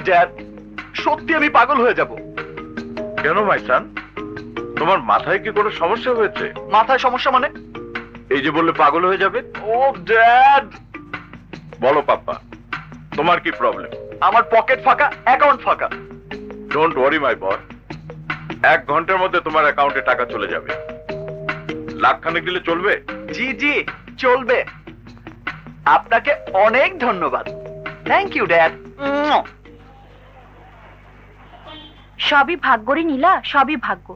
Dad, সত্যি আমি পাগল হয়ে যাব। কেন মাই সান, তোমার মাথায় কি কোনো সমস্যা হয়েছে? মাথায় সমস্যা মানে? এই যে বললে পাগল হয়ে যাবে। ও ড্যাড, বলো পাপ্পা, তোমার কি প্রবলেম? আমার পকেট ফাঁকা, অ্যাকাউন্ট ফাঁকা। ডোন্ট ওয়ারি মাই বয়, 1 ঘন্টার মধ্যে তোমার অ্যাকাউন্টে টাকা চলে যাবে। লাখখানেক দিলে চলবে? জি জি চলবে। আপনাকে অনেক ধন্যবাদ। Thank you dad. সবই ভাগ্যরে নীলা, সবই ভাগ্য।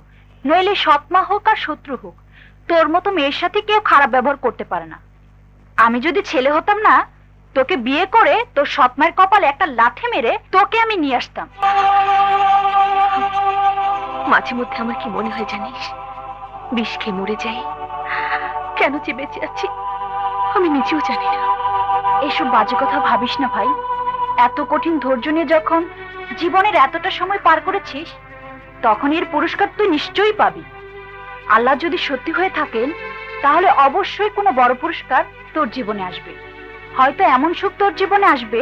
নইলে সৎমা হোক আর শত্রু হোক, তোর মতো মেয়ের সাথে কেউ খারাপ ব্যবহার করতে পারে না। আমি যদি ছেলে হতাম না, তোকে বিয়ে করে তোর সৎমায়ের কপালে একটা লাথি মেরে তোকে আমি নিয়ে আসতাম। মাঝে মধ্যে আমার কি মনে হয় জানিস, বিষ খেয়ে মরে যাই, কেন যে বেঁচে আছি আমি নিজেও জানি না। এসব বাজে কথা ভাবিস না ভাই। এত কঠিন ধৈর্য নিয়ে যখন জীবনের এতটা সময় পার করেছিস, তখন এর পুরস্কার তুই নিশ্চয়ই পাবি। আল্লাহ যদি সত্যি হয়ে থাকেন, তাহলে অবশ্যই কোনো বড় পুরস্কার তোর জীবনে আসবে। হয়তো এমন সুখ তোর জীবনে আসবে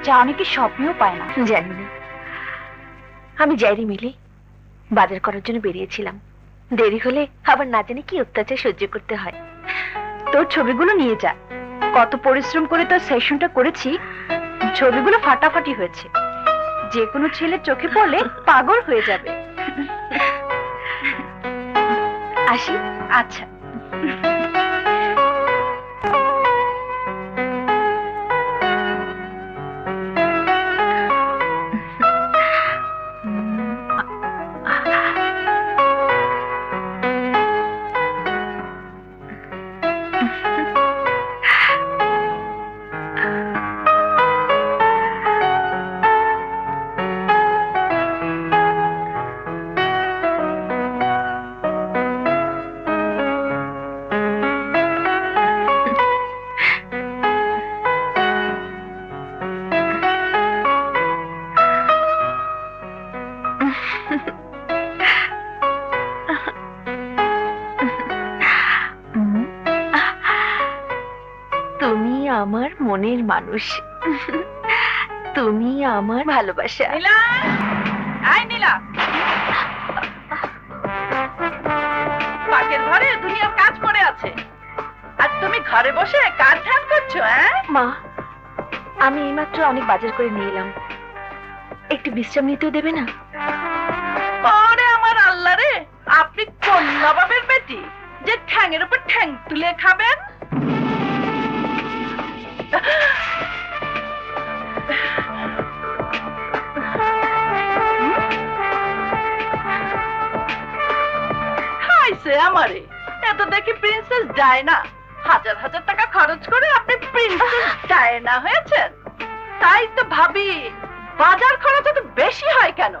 যা অনেকে স্বপ্নেও পায় না। জানি না, আমি যাইরি মিলে বাজার করার জন্য বেরিয়েছিলাম। দেরি হলে আবার না জানি কি অত্যাচার সহ্য করতে হয়। তোর ছবিগুলো নিয়ে যা। কত পরিশ্রম করে তোর সেশনটা করেছি, ছবিগুলো ফাটাফাটি হয়েছে। যে কোনো ছেলের চোখে পড়লে পাগল হয়ে যাবে। আসি। আচ্ছা। তুমি আমার মনের মানুষ, তুমি আমার ভালোবাসা। নীলা, আয় নীলা। পাকের ঘরে দুনিয়ার কাজ পড়ে আছে, আর তুমি ঘরে বসে কাজ ধ্যান করছো? মা, আমি এইমাত্র অনেক বাজার করে নিয়ে এলাম, একটু বিশ্রাম নিতেও দেবে না? ওরে আমার আল্লাহ রে, আপনি কোন নবাবের বেটি যে ঠ্যাংয়ের উপর ঠ্যাং তুলে খাবেন? খাইছে আমারে। এত দেখি প্রিন্সেস ডায়না, হাজার হাজার টাকা খরচ করে আপনি প্রিন্সেস ডায়না হয়েছেন। তাই তো ভাবি, বাজার খরচ এত বেশি হয় কেন?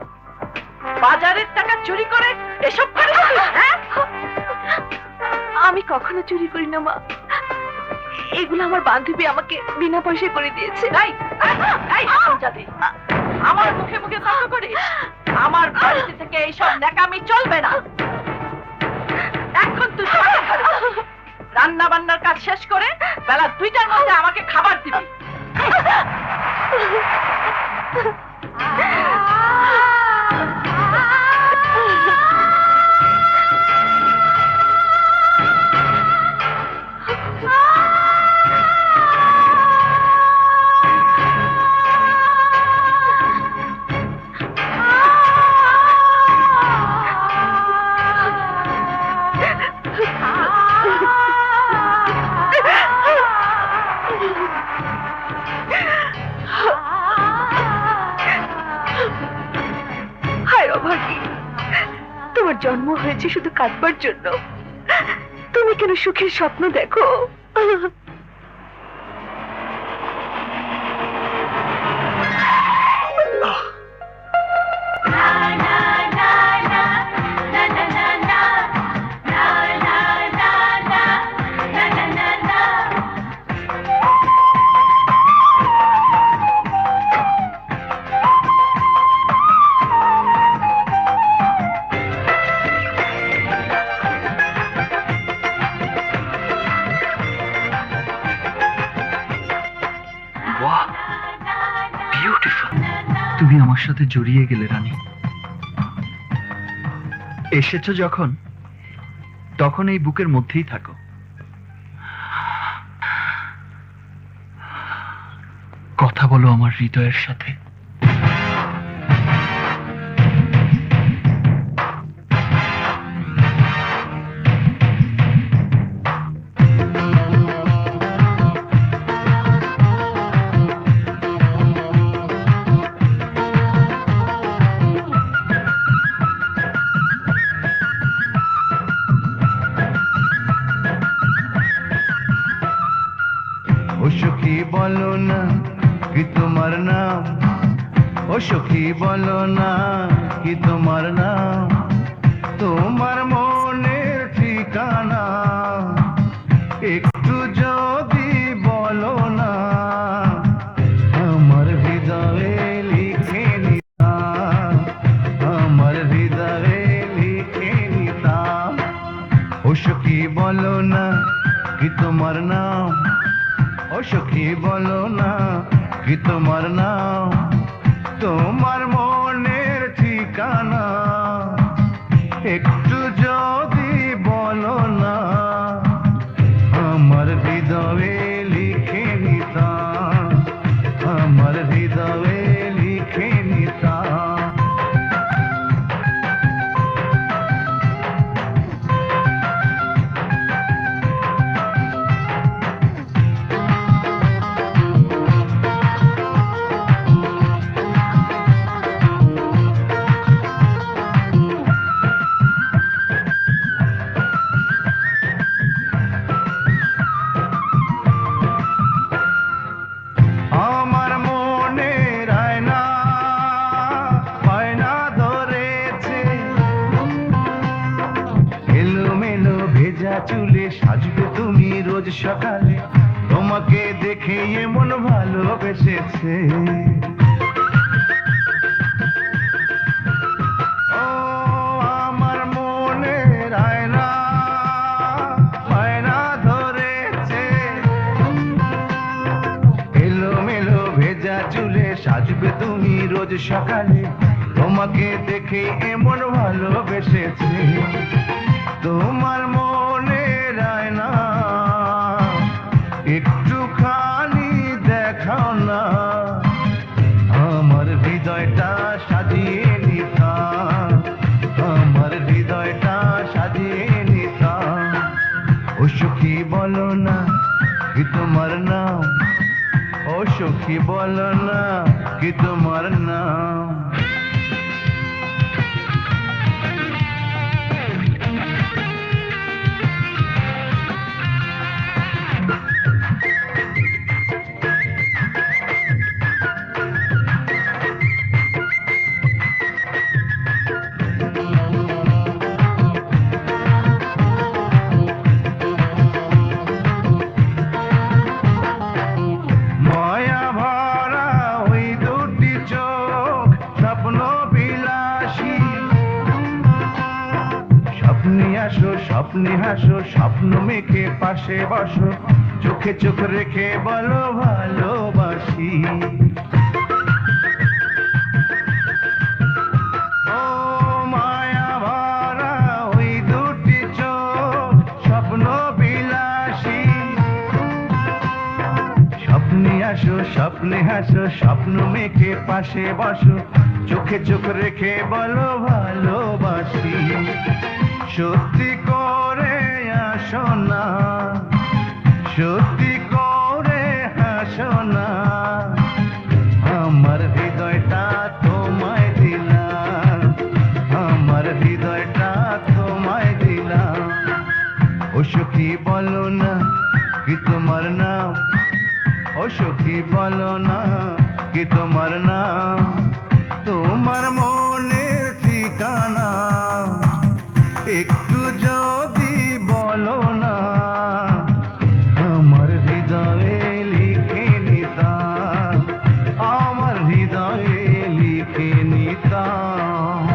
বাজারের টাকা চুরি করে এসব খরচ? আমি কখনো চুরি করি না মা, এগুলো আমার বান্ধবী আমাকে বিনা পয়সায় করে দিয়েছে। আমার মুখে মুখে তর্ক করিস? আমার বাড়িতে থেকে এইসব ন্যাকামি চলবে না। এখন তুই রান্না বান্নার কাজ শেষ করে বেলা 2টার মধ্যে আমাকে খাবার দিবি। তোমার জন্ম হয়েছে শুধু কাঁদবার জন্য, তুমি কেন সুখের স্বপ্ন দেখো? আমার সাথে জড়িয়ে গেলে রানী। এসেছো যখন, তখন এই বুকের মধ্যেই থাকো। কথা বলো আমার হৃদয়ের সাথে। ও সখী বলো না কি তোমার নাম, ও সখী বলো না কি তোমার নাম, তোমার মনের ঠিকানা একটু যদি বলো না, আমার হৃদয়ে লিখে নিতাম, আমার হৃদয়ে লিখে নিতাম। ও সখী বলো না কি তোমার নাম, ও সখী বলো না কি তোমার নাম, তোমার মনের ঠিকানা একটু যদি বলো না, আমার হৃদয়ে লিখে নিতাম, আমার হৃদয়ে লিখে নিতাম। আমার মনের আয়না বায়না ধরেছে, এলোমেলো ভেজা চুলে সাজবে তুমি রোজ সকালে, তোমাকে দেখে এমন ভালোবেসেছে। ও আমার মনের আয়না বায়না ধরেছে, এলোমেলো ভেজা চুলে সাজবে তুমি রোজ সকালে, তোমাকে দেখে এমন ভালোবেসেছে। তোমার মনের আয়না একটুখানি দেখাও না, আমার হৃদয়টা সাজিয়ে নিতাম, আমার হৃদয়টা সাজিয়ে নিতাম। ও সখী বলো না কি তোমার নাম, ও সখী বলো না কি তোমার নাম। মায়া ভরা ওই দুটি চোখ স্বপ্ন বিলাসী, স্বপ্নে আসো স্বপ্নে হাসো স্বপ্ন মেখে পাশে বসো, চোখে চোখ রেখে বলো ভালোবাসি। ও মায়া ভরা ওই দুটি চোখ স্বপ্ন বিলাসী, স্বপ্নে আসো স্বপ্নে হাসো স্বপ্ন মেখে পাশে বসো, চোখে চোখ রেখে বলো ভালোবাসি। সত্যি করে আসো না, সত্যি করে হাসো না, আমার হৃদয়টা তোমায় দিলাম, আমার হৃদয়টা তোমায় দিলাম। ও সখী বলো না কি তোমার নাম, ও সখী বলো না কি তোমার নাম, তোমার মনের ঠিকানা একটু যদি বলো না, আমার হৃদয়ে লিখে নিতাম, আমার হৃদয়ে লিখে নিতাম।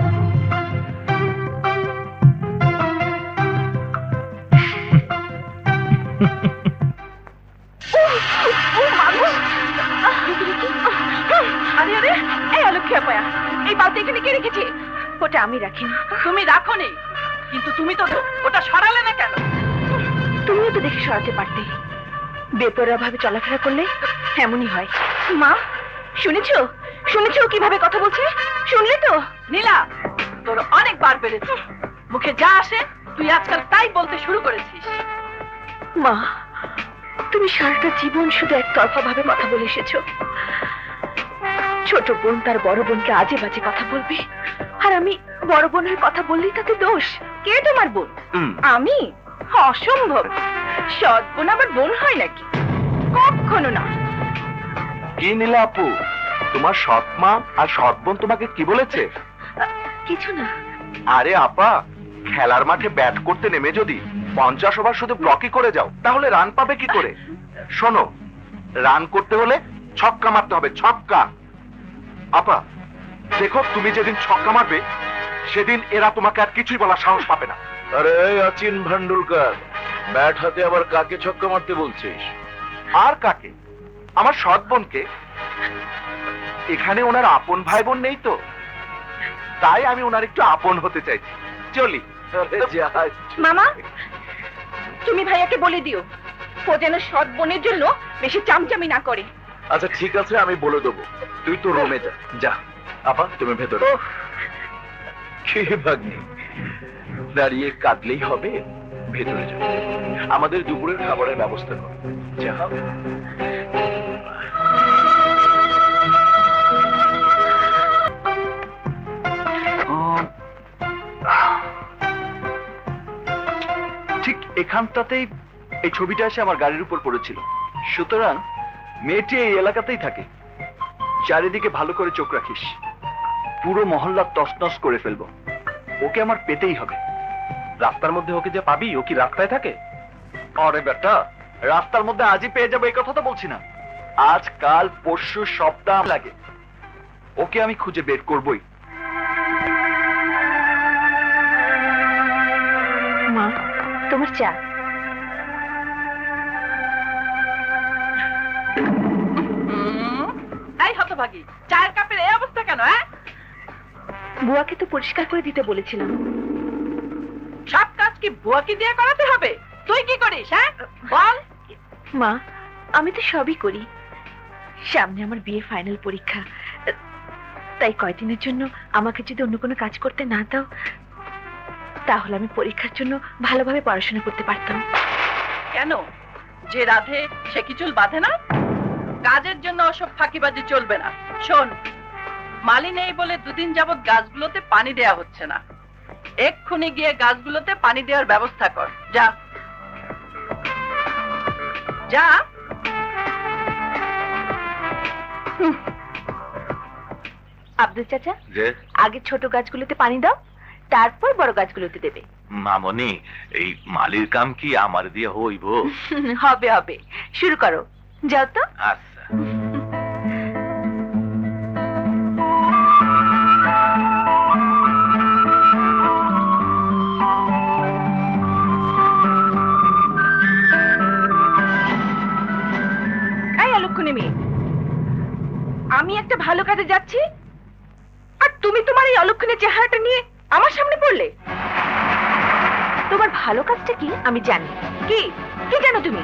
ঢেকে রেখেছে। ওটা আমি রাখিনি। তুমি রাখোনি, কিন্তু তুমি তো ওটা সরালে না কেন? তুমিও তো দেখে সরাতে পারতে। বেপরোয়া ভাবে চলাফেরা করলে এমনই হয়। মা, শুনেছো? শুনেছো কিভাবে কথা বলছে? শুনলে তো? নীলা, তোর অনেকবার বেড়েছে, মুখে যা আসে তুই আজকাল তাই বলতে শুরু করেছিস। মা, তুমি সারাটা জীবন শুধু একতরফা ভাবে কথা বলে এসেছো। ছোট বোন তার বড় বোনকে আজে বাজে কথা বলবে, আর আমি বড় বোনের কথা বললেই তাতে দোষ। কে তোমার বোন? আমি? অসম্ভব। সৎ বোন আবার বোন হয় নাকি? কখনো না। কি নীলা আপু, তোমার সৎ মা আর সৎ বোন তোমাকে কি বলেছে? কিছু না। আরে আপা, খেলার মাঠে ব্যাট করতে নেমে যদি 50 ওভার শুধু ব্লকই করে যাও, তাহলে রান পাবে কি করে? শোনো, রান করতে হলে ছক্কা মারতে হবে, ছক্কা। আপা দেখো, তুমি যেদিন ছক্কা মারবে সেদিন এরা তোমাকে আর কিছুই বলার সাহস পাবে না। আরে অচিন ভান্ডুলকার, ব্যাট হাতে আবার কাকে ছক্কা মারতে বলছিস? আর কাকে? আমার সৎ বোনকে। এখানে ওনার আপন ভাই বোন নেই তো, তাই আমি ওনার একটু আপন হতে চাইছি। চলি। মামা, তুমি ভাইয়াকে বলে দিও ও যেন সৎ বোনের জন্য বেশি চামচামি না করে। আচ্ছা ঠিক আছে, আমি বলে দেবো। তুই তো রুমে যা। যা আপা, তুমি ভেতরে। কি ভাগ্নি, দাঁড়িয়ে কাঁদলেই হবে? ভেতরে যা, আমাদের দুপুরের খাবারের ব্যবস্থা কর। যা। ঠিক এখানটাতেই এই ছবিটা এসে আমার গাড়ির উপর পড়েছিল। সুতরাং মেয়েটি এই এলাকাতেই থাকে। চারিদিকে ভালো করে চোখ রাখিস, পুরো মহল্লা তছনছ করে ফেলবো। ওকে আমার পেতেই হবে। রাস্তার মধ্যে ওকে যে পাবি, ও কি রাস্তায় থাকে? আরে বেটা, রাস্তার মধ্যে আজই পেয়ে যাবো এই কথা তো বলছি না। আজ কাল পরশু সপ্তাহ লাগে, ওকে আমি খুঁজে বের করবই। মা, তোমার চা। এই হতভাগী, চায়ের কাপের এই অবস্থা কেন? বুয়াকে তো পরিষ্কার করে দিতে বলেছিলাম। সব কাজ কি বুয়াকে দিয়ে করাতে হবে? তুই কি করিস? বল। মা, আমি তো সবই করি। সামনে আমার বিয়ে ফাইনাল পরীক্ষা, তাই কয়দিনের জন্য আমাকে যদি অন্য কোনো কাজ করতে না দাও, তাহলে আমি পরীক্ষার জন্য ভালোভাবে পড়াশোনা করতে পারতাম। কেন? যে রাধে সে কি চুল বাঁধে না? কাজের জন্য ওসব ফাঁকিবাজি চলবে না। শোন, মালি নেই বলে দুদিন যাবত গাছগুলোতে পানি দেয়া হচ্ছে না। এক্ষুনি গিয়ে গাছগুলোতে পানি দেওয়ার ব্যবস্থা কর। যা যা। আব্দুল চাচা, আগে ছোট গাছগুলোতে পানি দাও, তারপর বড় গাছগুলোতে দেবে। মামনি, এই মালির কাম কি আমার দিয়ে হইব? হবে হবে, শুরু করো। যাও তো। আচ্ছা। এই অলক্ষণী মেয়ে, আমি একটা ভালো কাজে যাচ্ছি আর তুমি তোমার এই অলক্ষণী চেহারাটা নিয়ে আমার সামনে পড়লে। তোমার ভালো কাজটা কি আমি জানি। কি কি জানো তুমি?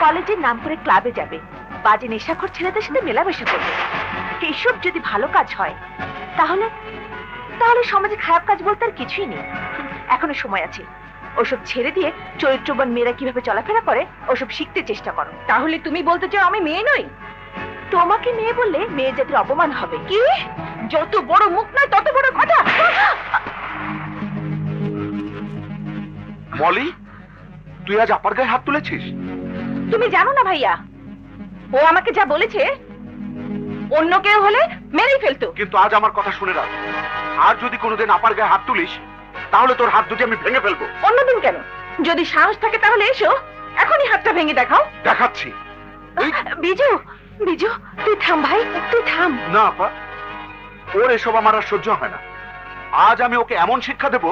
কলেজের নাম করে ক্লাবে যাবে, বাজে নেশাখোর ছেলেদের সাথে মেলামেশা করবে। এইসব যদি ভালো কাজ হয়, তাহলে তাহলে সমাজে খারাপ কাজ বলতে আর কিছুই নেই। এখনো সময় আছে। ওসব ছেড়ে দিয়ে চরিত্রবান মেয়েরা কিভাবে চলাফেরা করে ওসব শিখতে চেষ্টা করো। তাহলে তুমি বলতে চাও আমি মেয়ে নই? তোমাকে মেয়ে বললে মেয়ে জাতির অপমান হবে। কি? যত বড় মুখ নয় তত বড় কথা। মলি, তুই আজ আপার গায়ে হাত তুলেছিস? তুমি জানো না ভাইয়া, ও আমাকে যা বলেছে অন্য কেউ হলে মেরেই ফেলতো। কিন্তু আজ আমার কথা শুনে রাখ, আর যদি কোনোদিন আপার গায়ে হাত তুলিস, তাহলে তোর হাত দুটি আমি ভেঙে ফেলবো। অন্যদিন কেন? যদি সাহস থাকে তাহলে এসো, এখনই হাতটা ভেঙে দেখাও। দেখাচ্ছি। বিজু, বিজু তুই থাম ভাই, তুই থাম। না আপা, ওর এসব আমার আর সহ্য হয় না। আজ আমি ওকে এমন শিক্ষা দেব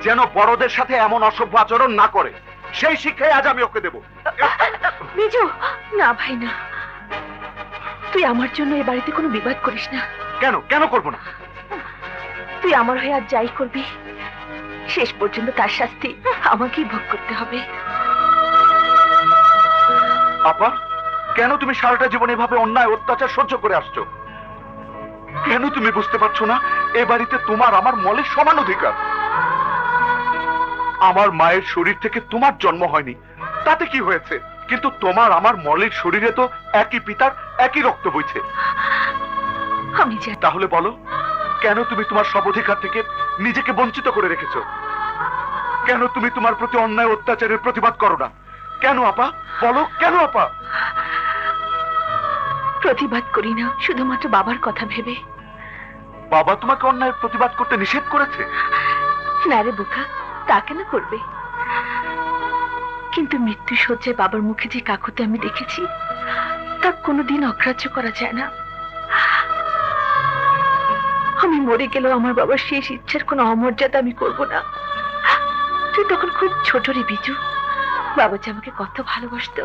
যেন বড়দের সাথে এমন অসভ্য আচরণ না করে। সেই শিক্ষাই আজ আমি ওকে দেব। বিজু, না ভাই না, তুই আমার জন্য এ বাড়িতে কোনো বিবাদ করিস না। কেন কেন করবো না? তুই আমার হয়ে আর যাই করবি, শেষ পর্যন্ত তার শাস্তি আমাকেই ভোগ করতে হবে। আপা, কেন তুমি সারাটা জীবন এভাবে অন্যায় অত্যাচার সহ্য করে আসছো? কেন তুমি বুঝতে পারছো না এ বাড়িতে তোমার আমার মলের সমান অধিকার? আমার মায়ের শরীর থেকে তোমার জন্ম হয়নি, তাতে কি হয়েছে? কিন্তু তোমার আমার মলের শরীরে তো একই পিতার একই রক্ত বইছে। আমি জানি। তাহলে বলো, কেন তুমি তোমার সব অধিকার থেকে নিজেকে বঞ্চিত করে রেখেছো? কেন তুমি তোমার প্রতি অন্যায় অত্যাচারের প্রতিবাদ করো না? কেন আপা, বলো কেন আপা? প্রতিবাদ করি না শুধুমাত্র বাবার কথা ভেবে। বাবা তোমাকে অন্যায়ের প্রতিবাদ করতে নিষেধ করেছে? না রে বোকা, তা কেন করবে? কিন্তু মৃত্যু শয্যায় বাবার মুখে যে কাকুতি আমি দেখেছি, তা কোনোদিন অগ্রাহ্য করা যায় না। আমি মরে গেলেও আমার বাবার শেষ ইচ্ছার কোনো অমর্যাদা আমি করব না। তুই তখন খুব ছোট রে বিজু, বাবা যে আমাকে কত ভালোবাসতো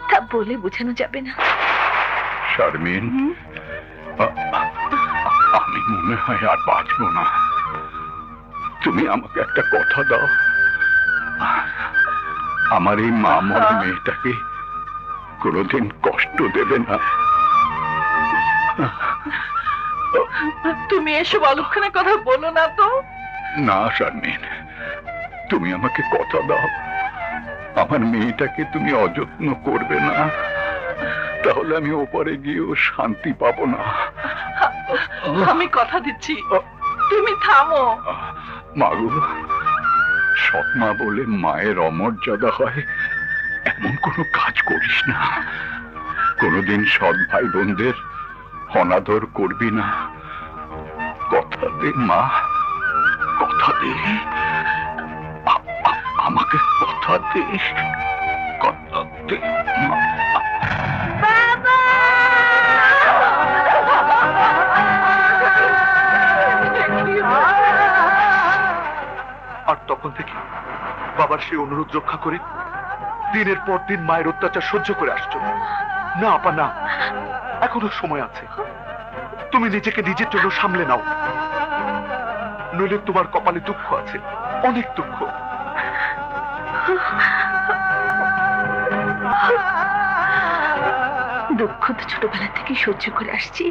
তা বলে বোঝানো যাবে না। শারমিন, আমি মনে হয় আর বাঁচবো না। তুমি আমাকে একটা কথা দাও, আমার এই মা মরা মেয়েটাকে কোনোদিন কষ্ট দেবে না। তুমি এসব অলক্ষণের কথা বলো না তো। না শারমিন, তুমি আমাকে কথা দাও, আমার মেয়েটাকে তুমি অযত্ন করবে না, তাহলে আমি ওপরে গিয়েও শান্তি পাবো না। আমি কথা দিচ্ছি, তুমি থামো। মাগো, সৎমা বলে মায়ের অমর্যাদা হয় এমন কোনো কাজ করিস না। কোনোদিন সৎ ভাই বোনদের অনাদর করবি না। কথা দে মা, কথা দে, আমাকে কথা দে, কথা দে মা। আর তখন থেকে বাবার সেই অনুরোধ রক্ষা করে দিনের পর দিন মায়ের অত্যাচার সহ্য করে আসছো। না আপা না, এখনো সময় আছে। তুমি নিজেকে নিজের জন্য সামলে নাও, নইলে তোমার কপালে দুঃখ আছে, অনেক দুঃখ। দুঃখ তো ছোটবেলা থেকে সহ্য করে আসছি।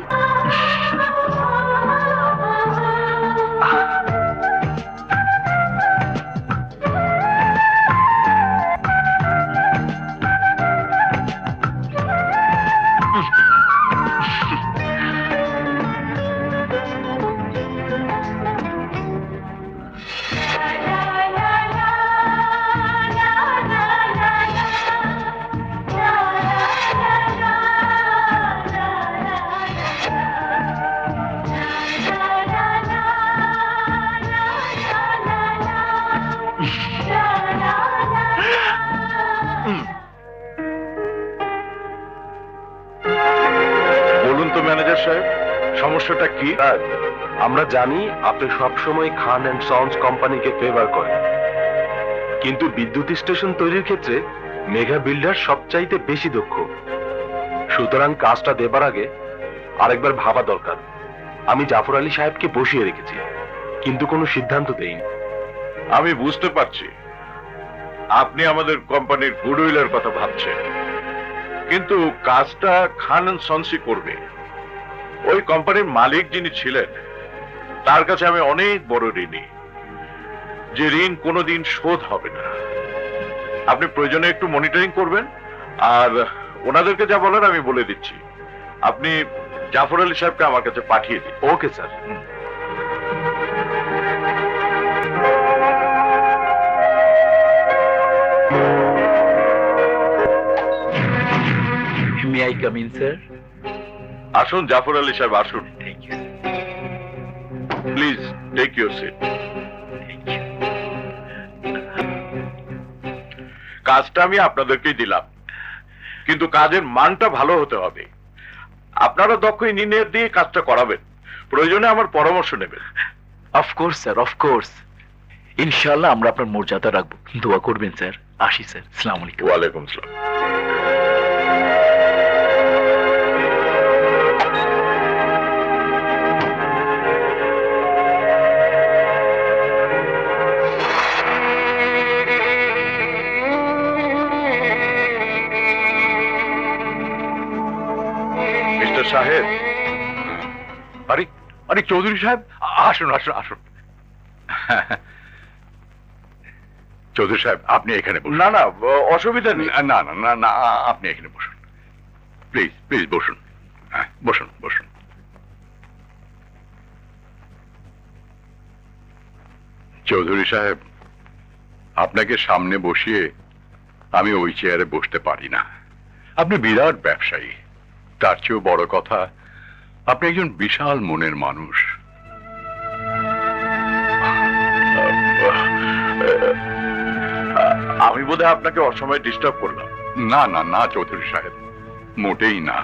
বলুন তো ম্যানেজার সাহেব, সমস্যাটা কি? আমরা জানি আপনি সবসময় খান অ্যান্ড সন্স কোম্পানিকে ফেভার করেন, কিন্তু বিদ্যুৎ স্টেশন তৈরির ক্ষেত্রে মেঘা বিল্ডার সবচাইতে বেশি দক্ষ। সুতরাং কাজটা দেবার আগে আরেকবার ভাবা দরকার। আমি জাফর আলী সাহেবকে বসিয়ে রেখেছি, কিন্তু কোনো সিদ্ধান্ত দেইনি। আমি বুঝতে পারছি আপনি আমাদের কোম্পানির গুডউইলের কথা ভাবছেন, কিন্তু কাজটা খান অ্যান্ড সন্সই করবে। ওই কোম্পানির মালিক যিনি ছিলেন তার কাছে আমি অনেক বড় ঋণী, যে ঋণ কোনোদিন শোধ হবে না। আপনি প্রয়োজনে একটু মনিটরিং করবেন, আর ওনাদেরকে যা বলার আমি বলে দিচ্ছি। আপনি জাফর আলী সাহেবকে আমার কাছে পাঠিয়ে দিন। Okay sir. May I come in sir? আসুন জাফর আলী সাহেব, আসুন। Thank you. Please take your seat. কাজটা আমি আপনাদেরকেই দিলাম, কিন্তু কাজের মানটা ভালো হতে হবে। আপনারা দক্ষ ইঞ্জিনিয়ার দিয়ে কাজটা করাবেন, প্রয়োজনে আমার পরামর্শ নেবেন। Of course sir, of course. ইনশাআল্লাহ আমরা আপনার মর্যাদা রাখবো, দোয়া করবেন স্যার। আসি স্যার, আসসালামু আলাইকুম। ওয়ালাইকুম আসসালাম। চৌধুরী সাহেব, আসুন আসুন আসুন। চৌধুরী সাহেব, আপনি এখানে বসুন। না না, অসুবিধা নেই। না না না না, আপনি এখানে বসুন, প্লিজ প্লিজ বসুন। হ্যাঁ, বসুন বসুন। চৌধুরী সাহেব, আপনাকে সামনে বসিয়ে আমি ওই চেয়ারে বসতে পারি না। আপনি বিরাট ব্যবসায়ী, তার চেয়েও বড় কথা, আপনি একজন বিশাল মনের মানুষ। আমি বোধহয় আপনাকে অসময়ে ডিস্টার্ব করলাম। না না না চৌধুরী সাহেব, মোটেই না।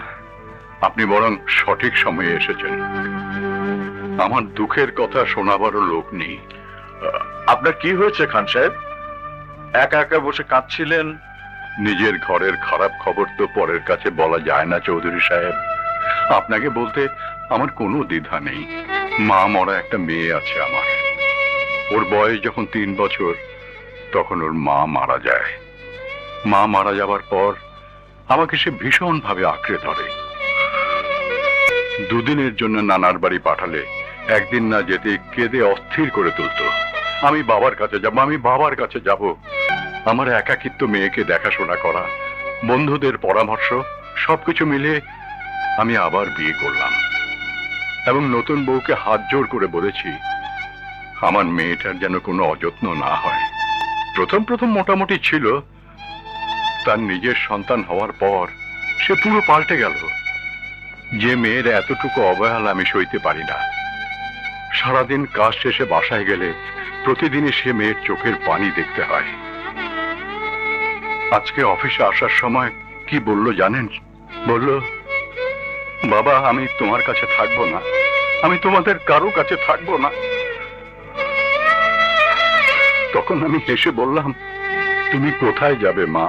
আপনি বরং সঠিক সময়ে এসেছেন। আমার দুঃখের কথা শোনাবারও লোক নেই। আপনার কি হয়েছে খান সাহেব? একা একা বসে কাঁদছিলেন। নিজের ঘরের খারাপ খবর তো পরের কাছে বলা যায় না চৌধুরী সাহেব। আপনাকে বলতে আমার কোনো দ্বিধা নেই। মা মরা একটা মেয়ে আছে আমার। ওর বয়স যখন 3 বছর, তখন ওর মা মারা যায়। মা মারা যাবার পর আমাকে সে ভীষণ ভাবে আঁকড়ে ধরে। দুদিনের জন্য নানার বাড়ি পাঠালে একদিন না যেতে কেঁদে অস্থির করে তুলতো। আমি বাবার কাছে যাব, আমি বাবার কাছে যাব। আমার একাকিত্ব মেয়েকে দেখাশোনা করা, বন্ধুদের পরামর্শ, সবকিছু মিলে আমি আবার বিয়ে করলাম এবং নতুন বউকে হাত জোড় করে বলেছি আমার মেয়েটার যেন কোনো অযত্ন না হয়। প্রথম প্রথম মোটামুটি ছিল, তার নিজের সন্তান হওয়ার পর সে পুরো পাল্টে গেল। যে মেয়ের এতটুকু অবহেলা আমি সইতে পারি না। সারাদিন কাজ শেষে বাসায় গেলে প্রতিদিনই সে মেয়ের চোখের পানি দেখতে হয়। আজকে অফিসে আসার সময় কি বলল জানেন? বলল, বাবা আমি তোমার কাছে থাকবো না, আমি তোমাদের কারো কাছে থাকবো না। তখন আমি হেসে বললাম, তুমি কোথায় যাবে মা?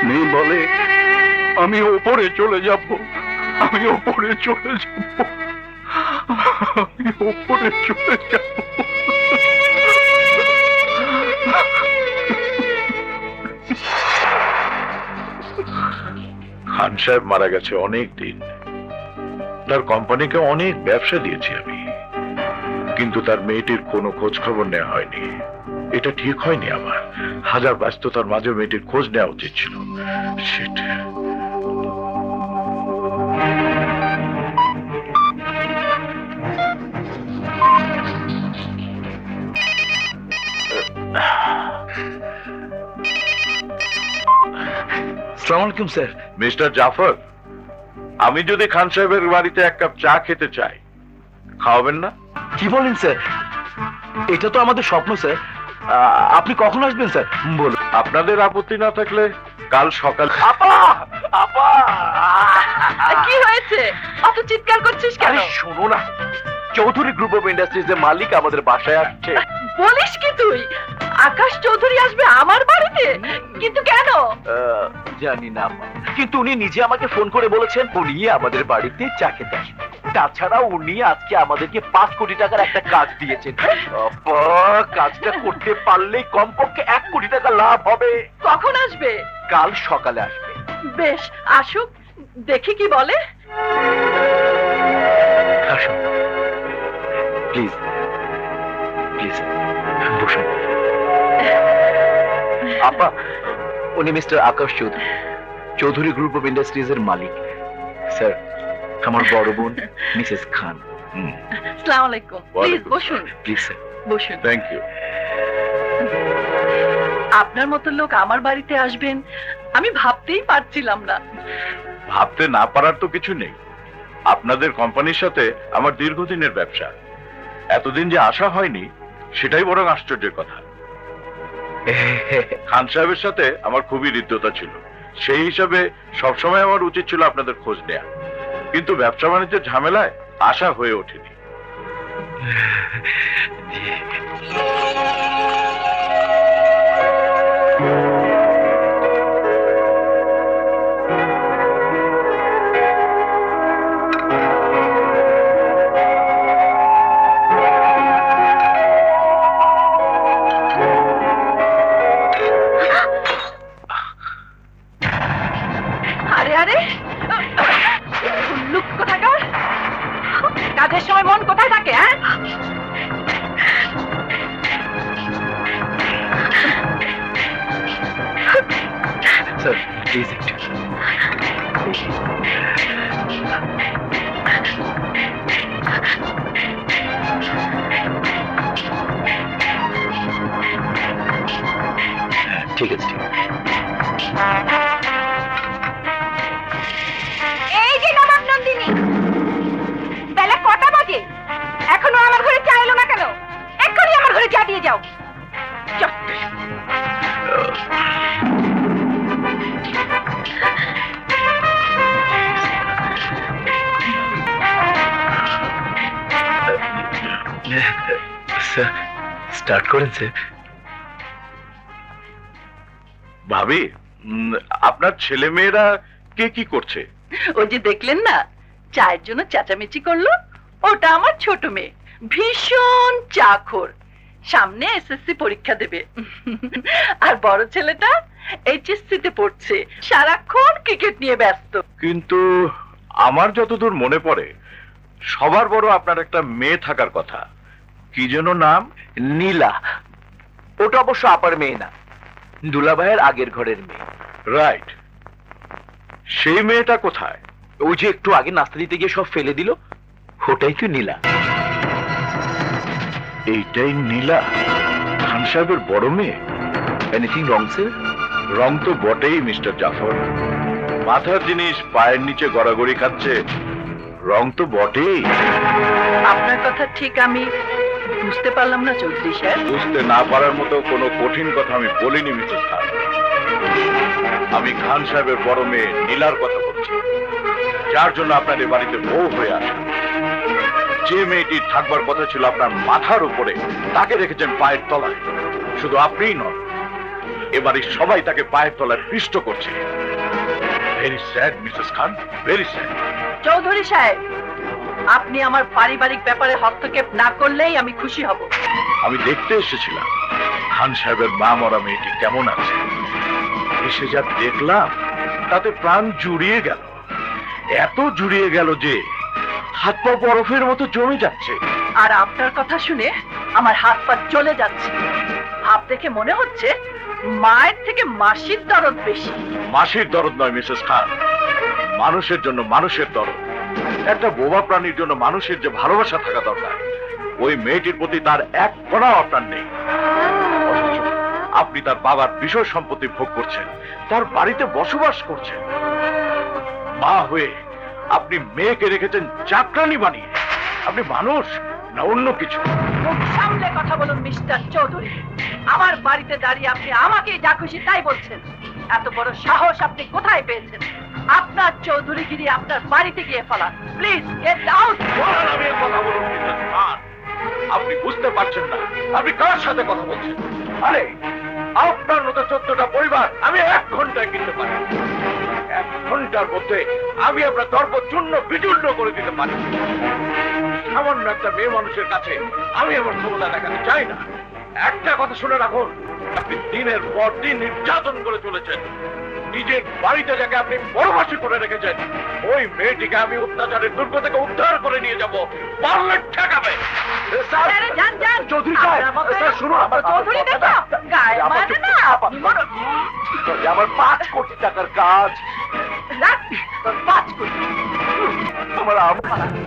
মেয়ে বলে, আমি ওপরে চলে যাব, আমি ওপরে চলে যাব, আমি ওপরে চলে যাব। খান সাহেব মারা গেছে অনেক দিন। তার কোম্পানিকে অনেক ব্যবসা দিয়েছি আমি, কিন্তু তার মেয়েটির কোনো খোঁজ খবর নেওয়া হয়নি। এটা ঠিক হয়নি আমার। হাজার ব্যস্ততার মাঝে মেয়েটির খোঁজ নেওয়া উচিত ছিল। সেটা আসসালামু আলাইকুম স্যার। মিস্টার জাফর, আমি যদি খান সাহেবের বাড়িতে এক কাপ চা খেতে চাই, খাওয়াবেন না? কি বলেন স্যার? এটা তো আমাদের স্বপ্ন স্যার। আপনি কখন আসবেন স্যার বলুন। আপনাদের আপত্তি না থাকলে কাল সকাল। আপা, আপা, কি হয়েছে? অত চিৎকার করছিস কেন? আরে শোনো না, চৌধুরী গ্রুপ অফ ইন্ডাস্ট্রিজ এর মালিক আমাদের বাসায় আসছে। বলিস কি তুই? আকাশ চৌধুরী আসবে আমার বাড়িতে? কিন্তু কেন? জানি না আপা, কিন্তু উনি নিজে আমাকে ফোন করে বলেছেন উনি আমাদের বাড়িতে চা খেতে আসবেন। তাছাড়া উনি আজকে আমাদেরকে 5 কোটি টাকার একটা কাজ দিয়েছেন। আপা, কাজটা করতে পারলেই কমপক্ষে 1 কোটি টাকা লাভ হবে। কখন আসবে? কাল সকালে আসবে। বেশ, আসুক, দেখি কি বলে। আসুন প্লিজ, প্লিজ বসুন। আপা, উনি mister Akash Chowdhury, Chowdhury group of industries এর মালিক। স্যার, আমার বড় বোন মিসেস খান। আসসালামু আলাইকুম। প্লিজ বসুন, প্লিজ স্যার বসুন। Thank you. আপনার মতো লোক আমার বাড়িতে আসবেন আমি ভাবতেই পারছিলাম না। ভাবতে না পারার তো কিছু নেই। আপনাদের কোম্পানির সাথে আমার দীর্ঘদিনের ব্যবসা, এতদিন যে আশা হয়নি সেটাই বরং আশ্চর্যের কথা। খান সাহেবের সাথে আমার খুবই হৃদ্যতা ছিল, সেই হিসাবে সবসময় আমার উচিত ছিল আপনাদের খোঁজ নেয়া, কিন্তু ব্যবসা বাণিজ্যের ঝামেলায় আশা হয়ে ওঠেনি। আরে আরে, লুক কোথাকার। নাকে হ্যাঁ? স্যার প্লিজ একটু ঠিক আছে ঠিক আছে। এই যে নবাব নন্দিনী, বেলা কটা বাজে? এখনো আমার ঘরে চা এলো না কেন? এক্ষুনি আমার ঘরে চা দিয়ে যাও। চট্টে। স্যার স্টার্ট করেন স্যার। ভাবি, আপনার ছেলে মেয়েরা কে কি করছে? ওই যে দেখলেন না চায়ের জন্য চেঁচামেচি করলো, ওটা আমার ছোট মেয়ে, ভীষণ চাখোর, সামনে এসএসসি পরীক্ষা দেবে। আর বড় ছেলেটা এইচএসসি তে পড়ছে, সারাক্ষণ ক্রিকেট নিয়ে ব্যস্ত। কিন্তু আমার যতদূর মনে পড়ে সবার বড় আপনার একটা মেয়ে থাকার কথা, কি যেন নাম? নীলা। ওটা অবশ্য আপার মেয়ে না, দুলাভাইয়ের আগের ঘরের মেয়ে। রাইট, সেই মেয়েটা কোথায়? ওই যে একটু আগে নাস্তা দিতে গিয়ে সব ফেলে দিল, ওটাই তো নীলা। এইটাই নীলা, খান সাহেবের বড় মেয়ে? Anything wrong sir? রং তো বটেই মিস্টার জাফর, মাথার জিনিস পায়ের নিচে গড়াগড়ি খাচ্ছে, রং তো বটেই। আপনার কথা ঠিক আমি বুঝতে পারলাম না চৌধুরী সাহেব। বুঝতে না পারার মতো কোনো কঠিন কথা আমি বলিনি মিসেস খান। আমি খান সাহেবের বড় মেয়ে নীলার কথা বলছি, যার জন্য আপনার এ বাড়িতে বউ হয়ে আসা। যে মেয়েটি থাকবার কথা ছিল আপনার মাথার উপরে, তাকে রেখেছেন পায়ের তলায়। শুধু আপনিই নন, এবাড়ির সবাই তাকে পায়ের তলায় পিষ্ট করছে। ভেরি স্যাড মিসেস খান, ভেরি স্যাড। চৌধুরী সাহেব, আপনি আমার পারিবারিক ব্যাপারে হস্তক্ষেপ না করলেই আমি খুশি হব। আমি দেখতে এসেছিলাম খান সাহেবের মা মরা মেয়েটি কেমন আছে। এসে যা দেখলাম তাতে প্রাণ জুড়িয়ে গেল, এত জুড়িয়ে গেল যে হাত পা বরফের মতো জমে যাচ্ছে। আর আপনার কথা শুনে আমার হাত পা জ্বলে যাচ্ছে। ভাব দেখে মনে হচ্ছে মায়ের থেকে মাসির দরদ বেশি। মাসির দরদ নয় মিসেস খান, মানুষের জন্য মানুষের দরদ। একটা বোবা প্রাণীর জন্য মানুষের যে ভালোবাসা থাকা দরকার, ওই মেয়েটির প্রতি তার এক কণাও আপনার নেই। অথচ আপনি তার বাবার বিষয় সম্পত্তি ভোগ করছেন, তার বাড়িতে বসবাস করছেন। মা হয়ে আপনি মেয়েকে রেখেছেন চাকরানি বানিয়ে। আপনি মানুষ না অন্য কিছু? মুখ সামলে কথা বলুন মিস্টার চৌধুরী। আমার বাড়িতে দাঁড়িয়ে আপনি আমাকে যা খুশি তাই বলছেন। এত বড় সাহস আপনি কোথায় পেয়েছেন? আপনার চৌধুরীগিরি আপনার বাড়িতে গিয়ে ফেলান। Please get out. কথা বলুন মিসেস খান, আপনি বুঝতে পারছেন না আপনি কার সাথে কথা বলছেন। আরে আপনার মতো 14টা পরিবার আমি 1 ঘন্টায় কিনতে পারি। 1 ঘন্টার মধ্যে আমি আপনার দর্প চূর্ণ বিচূর্ণ করে দিতে পারি। সামান্য একটা মেয়ে মানুষের কাছে আমি আমার ক্ষমতা দেখাতে চাই না। একটা কথা শুনে রাখুন, আপনি দিনের পর দিন নির্যাতন করে চলেছেন। নিজের বাড়িতে যাকে আপনি বড়বাসী করে রেখেছেন, ওই মেয়েটিকে আমি অত্যাচারের দুর্গ থেকে উদ্ধার করে নিয়ে যাব। পারলে ঠেকাবে। আরে যান যান চৌধুরী সাহেব, স্যার শুনুন আমার চৌধুরী দেখো গায়ে মানে না আপনি মরো। আমার 5 কোটি টাকার কাজ, রাখ 5 কোটি। আমার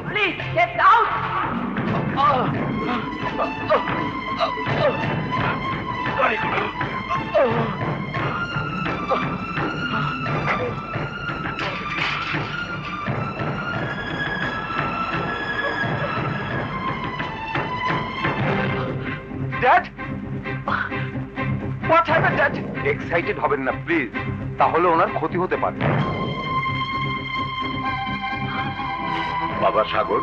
please get out. Dad, what happened dad? Excited হবেন না প্লিজ, তাহলে ওনার ক্ষতি হতে পারে। বাবা সাগর,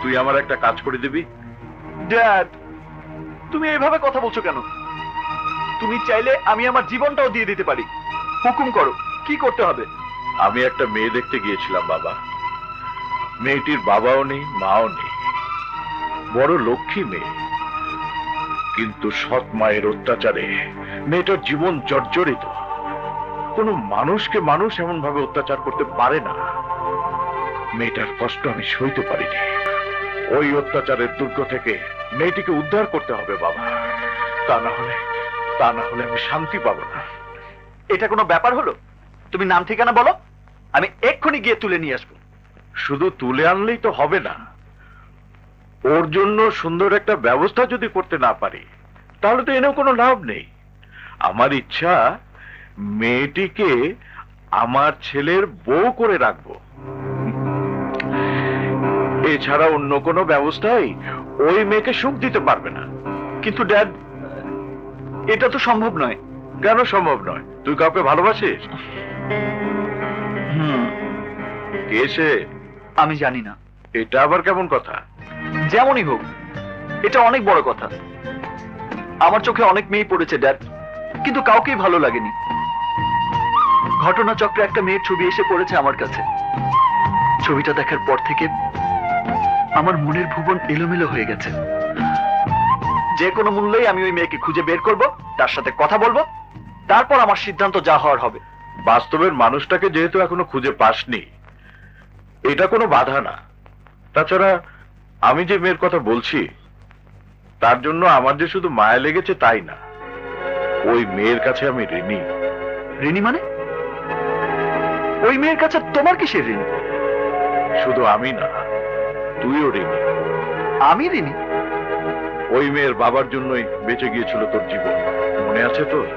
তুই আমার একটা কাজ করে দিবি? ড্যাড, তুমি এইভাবে কথা বলছো কেন? তুমি চাইলে আমি আমার জীবনটাও দিয়ে দিতে পারি। হুকুম করো, কি করতে হবে? আমি একটা মেয়ে দেখতে গিয়েছিলাম বাবা। মেয়েটির বাবাও নেই, মাও নেই, বড় লক্ষ্মী মেয়ে। কিন্তু সৎ মায়ের অত্যাচারে মেয়েটার জীবন জর্জরিত। কোনো মানুষকে মানুষ এমন ভাবে অত্যাচার করতে পারে না। মেয়েটার কষ্ট আমি সইতে পারিনি। ওই অত্যাচারের দুর্গ থেকে মেয়েটিকে উদ্ধার করতে হবে বাবা। তা না হলে আমি শান্তি পাবো না। এটা কোনো ব্যাপার হলো? তুমি নাম ঠিকানা বলো, আমি এক্ষুনি গিয়ে তুলে নিয়ে আসবো। শুধু তুলে আনলেই তো হবে না, ওর জন্য সুন্দর একটা ব্যবস্থা যদি করতে না পারি তাহলে তো এনেও কোনো লাভ নেই। আমার ইচ্ছা মেয়েটিকে আমার ছেলের বউ করে রাখবো। এছাড়া অন্য কোনো ব্যবস্থাই ওই মেয়েকে সুখ দিতে পারবে না। কিন্তু ড্যাড, এটা তো সম্ভব নয়। কেন সম্ভব নয়? তুই কাউকে ভালোবাসিস? কে সে? আমি জানি না। এটা আবার কেমন কথা? যেমনই হোক, এটা অনেক বড় কথা। আমার চোখে অনেক মেয়ে পড়েছে ড্যাড, কিন্তু কাউকেই ভালো লাগেনি। ঘটনাচক্রে একটা মেয়ের ছবি এসে পড়েছে আমার কাছে। ছবিটা দেখার পর থেকে আমার মনের ভুবন এলোমেলো হয়ে গেছে। যে কোনো মূল্যেই আমি ওই মেয়েকে খুঁজে বের করব, তার সাথে কথা বলবো, তারপর আমার সিদ্ধান্ত যা হওয়ার হবে। বাস্তবের মানুষটাকে যেহেতু এখনো খুঁজে পাসনি, এটা কোনো বাধা না। তাছাড়া আমি যে মেয়ের কথা বলছি তার জন্য আমার যে শুধু মায়া লেগেছে তাই না, ওই মেয়ের কাছে আমি ঋণী। ঋণী মানে? ওই মেয়ের কাছে তোমার কিসের ঋণ? শুধু আমি না, তুইও ঋণী। আমি ঋণী? ওই মেয়ের বাবার জন্যই বেঁচে গিয়েছিল তোর জীবন, মনে আছে তোর?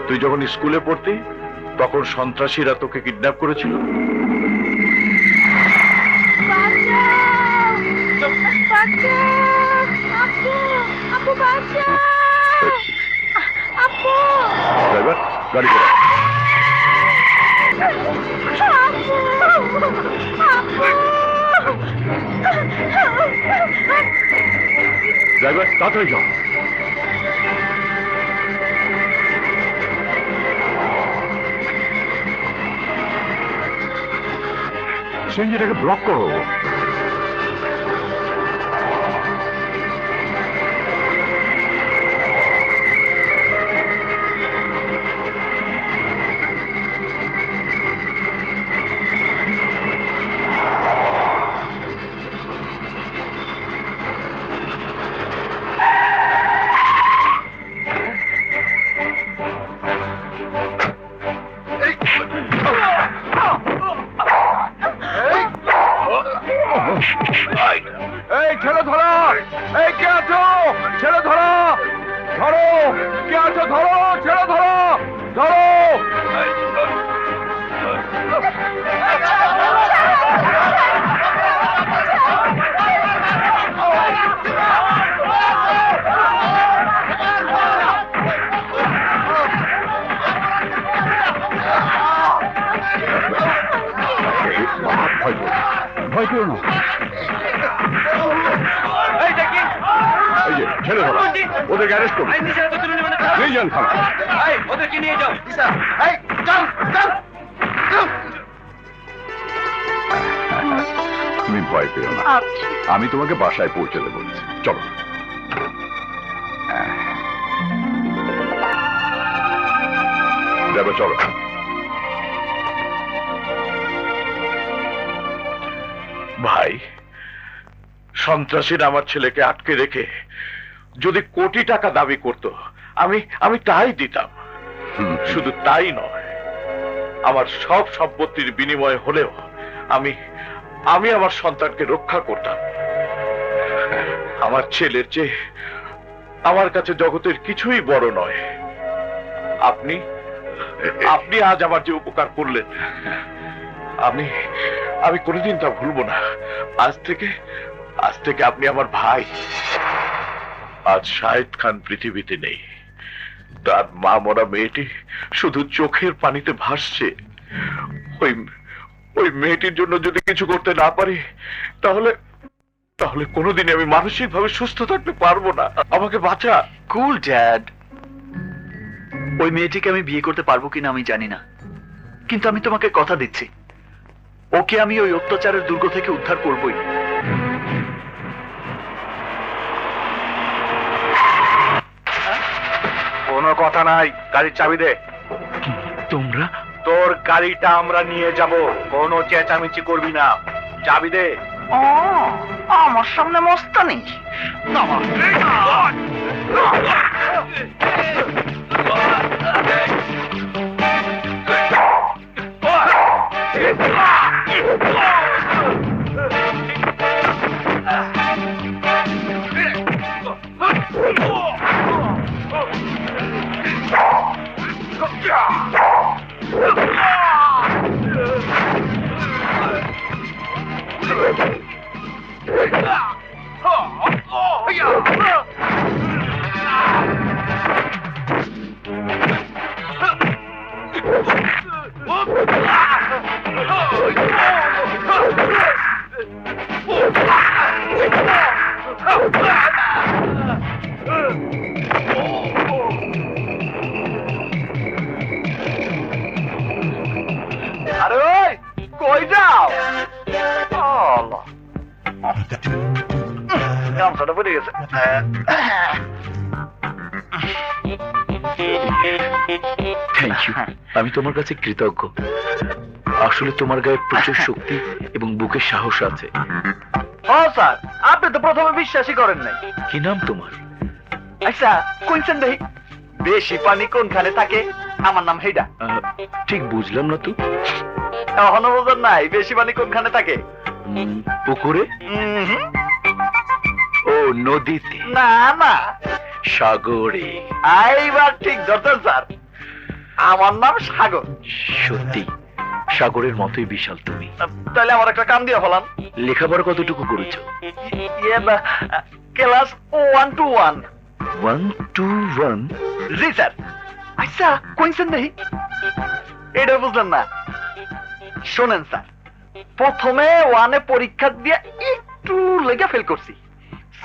তুই যখন স্কুলে পড়তি তখন সন্ত্রাসীরা তোকে কিডন্যাপ করেছিল। ড্রাইভার, গাড়ি চালা। ড্রাইভার, তাড়াতাড়ি যাও। সিএনজিটাকে ব্লক করো। এই ছেলে ধরো! এই কে আছো? ছেলে ধরো! ধরো! কে আছো? ধরো! ছেলে ধরো! ধরো! ভয় পেও না। এই যে ছেলে ধরো, ওদেরকে অ্যারেস্ট করুন। নিয়ে যান থানা। ওদেরকে নিয়ে যাও। তুমি ভয় পেও না, আচ্ছা। আমি তোমাকে বাসায় পৌঁছে দেবো। চলো। যাবে, চলো। ভাই, সন্ত্রাসীরা আমার ছেলেকে আটকে রেখে যদি কোটি টাকা দাবি করত, আমি তাই দিতাম। শুধু তাই নয়, আমার সব সম্পত্তির বিনিময় হলেও আমি আমার সন্তানকে রক্ষা করতাম। আমার ছেলের চেয়ে আমার কাছে জগতের কিছুই বড় নয়। আপনি আজ আমার যে উপকার করলেন, আমি কোনোদিন তা ভুলবো না। আজ থেকে আপনি আমার ভাই। আজ শাহিদ খান পৃথিবীতে নেই, তার মা মরা মেয়েটি শুধু চোখের পানিতে ভাসছে। ওই মেয়েটির জন্য যদি কিছু করতে না পারি তাহলে কোনোদিন আমি মানসিক ভাবে সুস্থ থাকতে পারবো না। আমাকে বাঁচা। কুল ড্যাড, ওই মেয়েটিকে আমি বিয়ে করতে পারবো কিনা আমি জানি না, কিন্তু আমি তোমাকে কথা দিচ্ছি, ওকে আমি ওই অত্যাচারের দুর্গ থেকে উদ্ধার করবই। কোনো কথা নাই, গাড়ির চাবি দে। তোমরা? তোর গাড়িটা আমরা নিয়ে যাব, কোনো চেঁচামেচি করবি না। চাবি দে। ও আমার সামনে মস্তানি আরে ওই কই যাও আল্লাহ গামছাটা পড়ে গেছে থ্যাংক ইউ। আমি তোমার কাছে কৃতজ্ঞ। আসলে তোমার গায়ে প্রচুর শক্তি এবং বুকের সাহস আছে। ও স্যার, আপনি তো প্রথমে বিশ্বাসই করেন নাই। কি নাম তোমার? আচ্ছা কোনছেন দেখি বেশি পানি কোনখানে থাকে? আমার নাম হেইডা। ঠিক বুঝলাম না তো। এখনো বোঝেন নাই বেশি পানি কোনখানে থাকে? পুকুরে? হুম। ও নদীতে? না না, সাগরে? এইবার ঠিক ধরতেন স্যার, আমার নাম সাগর। সত্যি সাগরের মতোই বিশাল তুমি। তাহলে আমার একটা কাম দিয়ে ফেলান। লেখাপড়া কতটুকু করেছো? Class 1 to 1। 1 to 1? G sir. আচ্ছা কোনছেন দেখি এটা বুঝলেন না? শোনেন স্যার, প্রথমে 1-এ পরীক্ষা দিয়ে একটু লেগে ফেল করছি,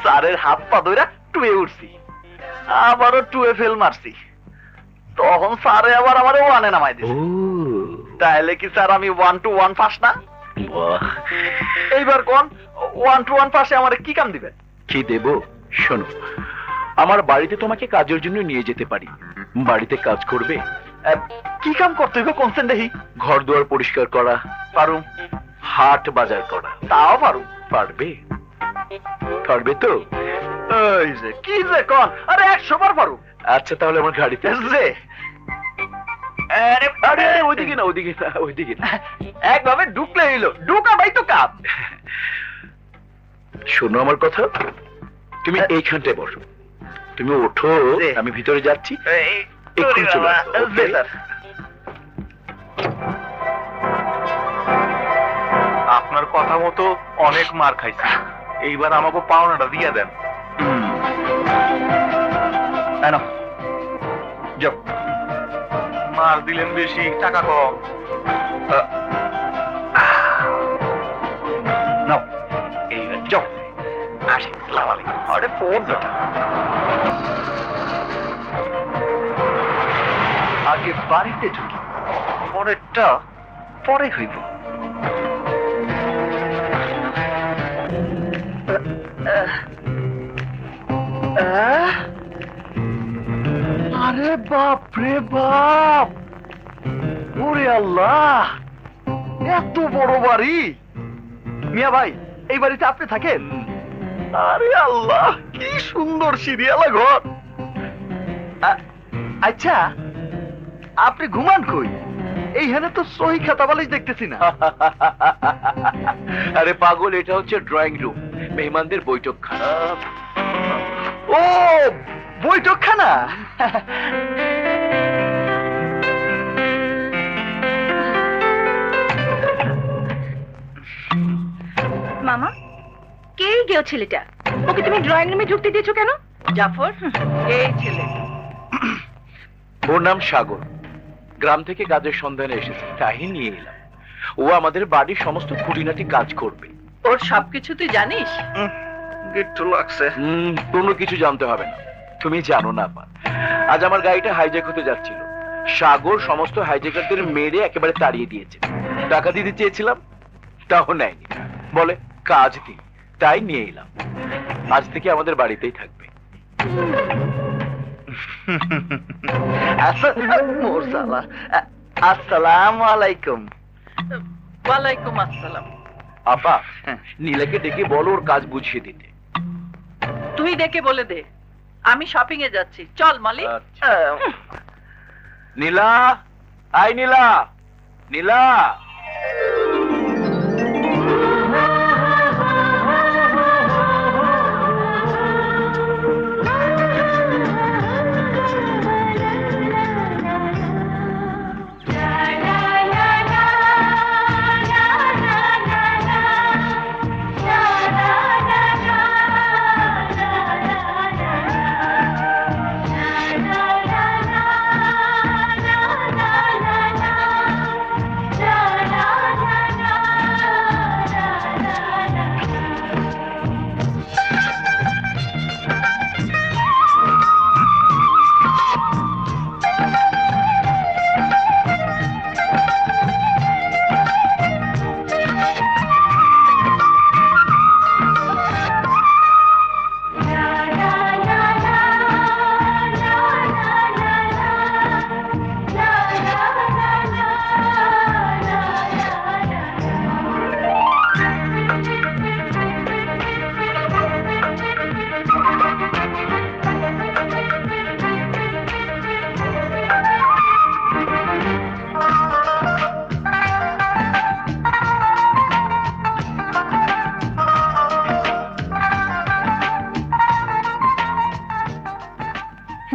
স্যারের হাত পা ধইরা 2-এ উঠছি, আবারও 2-এ ফেল মারছি, তখন স্যারে আবার আমার 1-এ নামাই ও দিছে। তাহলে কি স্যার আমি 1 to 1 পাস না? বাহ। এইবার কোন 1 to 1 পাশে আমার কি কাম দিবেন? কি দেব? শোনো, আমার বাড়িতে তোমাকে কাজের জন্য নিয়ে যেতে পারি। বাড়িতে কাজ করবে? কি কাম করতে হইব কোনছেন দেখি? ঘর দুয়ার পরিষ্কার করা? পারুম। হাট বাজার করা? তাও পারুম। পারবে? পারবে তো? এই যে কি যে কোন, আরে 100 বার পারুম। আচ্ছা তাহলে আমার গাড়িতে যে আরে আরে ওইদিকে না, ওইদিকে না, ওইদিকে না। একভাবে ঢুকলে হইলো, ঢুকাবাই তো কাম। শোনো আমার কথা, তুমি এইখানটায় বসো। তুমি ওঠো, আমি ভিতরে যাচ্ছি, এক্ষুনি চলে আসো, জি okay? স্যার। আপনার কথা মতো অনেক মার খাইছি, এইবার আমাকে পাওনাটা দিয়ে দেন। কেন যাও। মার দিলেন বেশি, টাকা কম। নাও এইবার যাও। আসি, সালাম আলাইকুম। আরে ফোন বেটা, আগে বাড়িতে ঢুকি, পরেরটা পরে হইব। আরে বাপ রে বাপ, ওরে আল্লাহ, এত বড় বাড়ি! মিয়া ভাই, এই বাড়িতে আপনি থাকেন? আরে আল্লাহ, কি সুন্দর সিরিয়ালা ঘর। আচ্ছা আপনি ঘুমান কই? এইখানে তো সহি খাতা বালিশ দেখতেছি না। আরে পাগল, এটা হচ্ছে ড্রয়িং রুম, মেহমানদের বৈঠকখানা। ও বৈঠকখানা। মামা, কে গেও ছেলেটা? ওকে তুমি ড্রয়িং রুমে ঢুকতে দিয়েছো কেন? জাফর, এই ছেলে ওর নাম সাগর, গ্রাম থেকে কাজের সন্ধানে এসেছে, তাই নিয়ে এলাম। ও আমাদের বাড়ির সমস্ত খুঁটিনাটি কাজ করবে। ওর সবকিছু তুই জানিস? একটু লাগছে। কোনো কিছু জানতে হবে না, তুমি জানো না আপা। আজ আমার গাড়িটা হাইজ্যাক হতে যাচ্ছিল, সাগর সমস্ত হাইজ্যাকারদের মেরে একেবারে তাড়িয়ে দিয়েছে। টাকা দিতে চেয়েছিলাম, তাও নেয়নি, বলে কাজ দিই, তাই নিয়ে এলাম। আজ থেকে আমাদের বাড়িতেই থাকবে। আসসালামু আলাইকুম। ওয়ালাইকুম আসসালাম। আপা নীলাকে ডেকে বলো ওর কাজ বুঝিয়ে দিতে। তুই ডেকে বলে দে, আমি শপিং এ যাচ্ছি। চল মালিক। নীলা, আই নীলা, নীলা।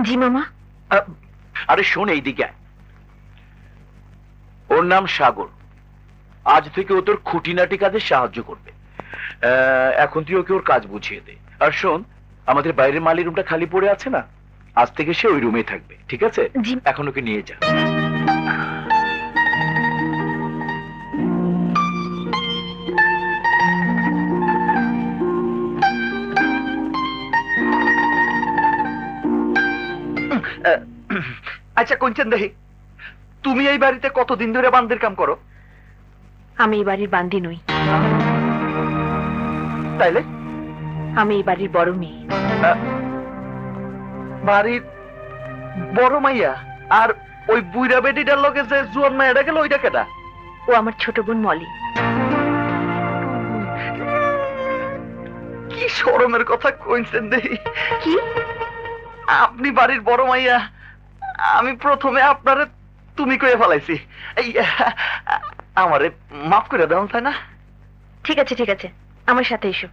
জি মামা। আরে শোন এইদিকে আয়। ওর নাম সাগর। আজ থেকে ও তোর খুঁটিনাটি কাজে সাহায্য করবে। এখন তুই ওকে ওর কাজ বুঝিয়ে দে। আর শোন, আমাদের বাইরের মালির রুমটা খালি পড়ে আছে না, আজ থেকে সে ওই রুমে থাকবে, ঠিক আছে? জি। এখন ওকে নিয়ে যা। আচ্ছা কোনছেন দেখি, তুমি এই বাড়িতে কতদিন ধরে বান্দির কাম করো? আমি এই বাড়ির বান্দি নই, তাইলে আমি এই বাড়ির বড় মেয়ে। বাড়ির বড় মাইয়া? আর ওই বুইরা বেটিটার লগে যে জুয়ান মাইয়াটা গেল, ওইটা কেটা? ও আমার ছোট বোন মলি। কি শরমের কথা কইছেন দেখি। কি? আপনি বাড়ির বড় মাইয়া, আমি প্রথমে আপনারে তুমি কয়ে ফেলাইছি। এই আমারে মাফ করে দেন, তাই না? ঠিক আছে ঠিক আছে, আমার সাথে এসো।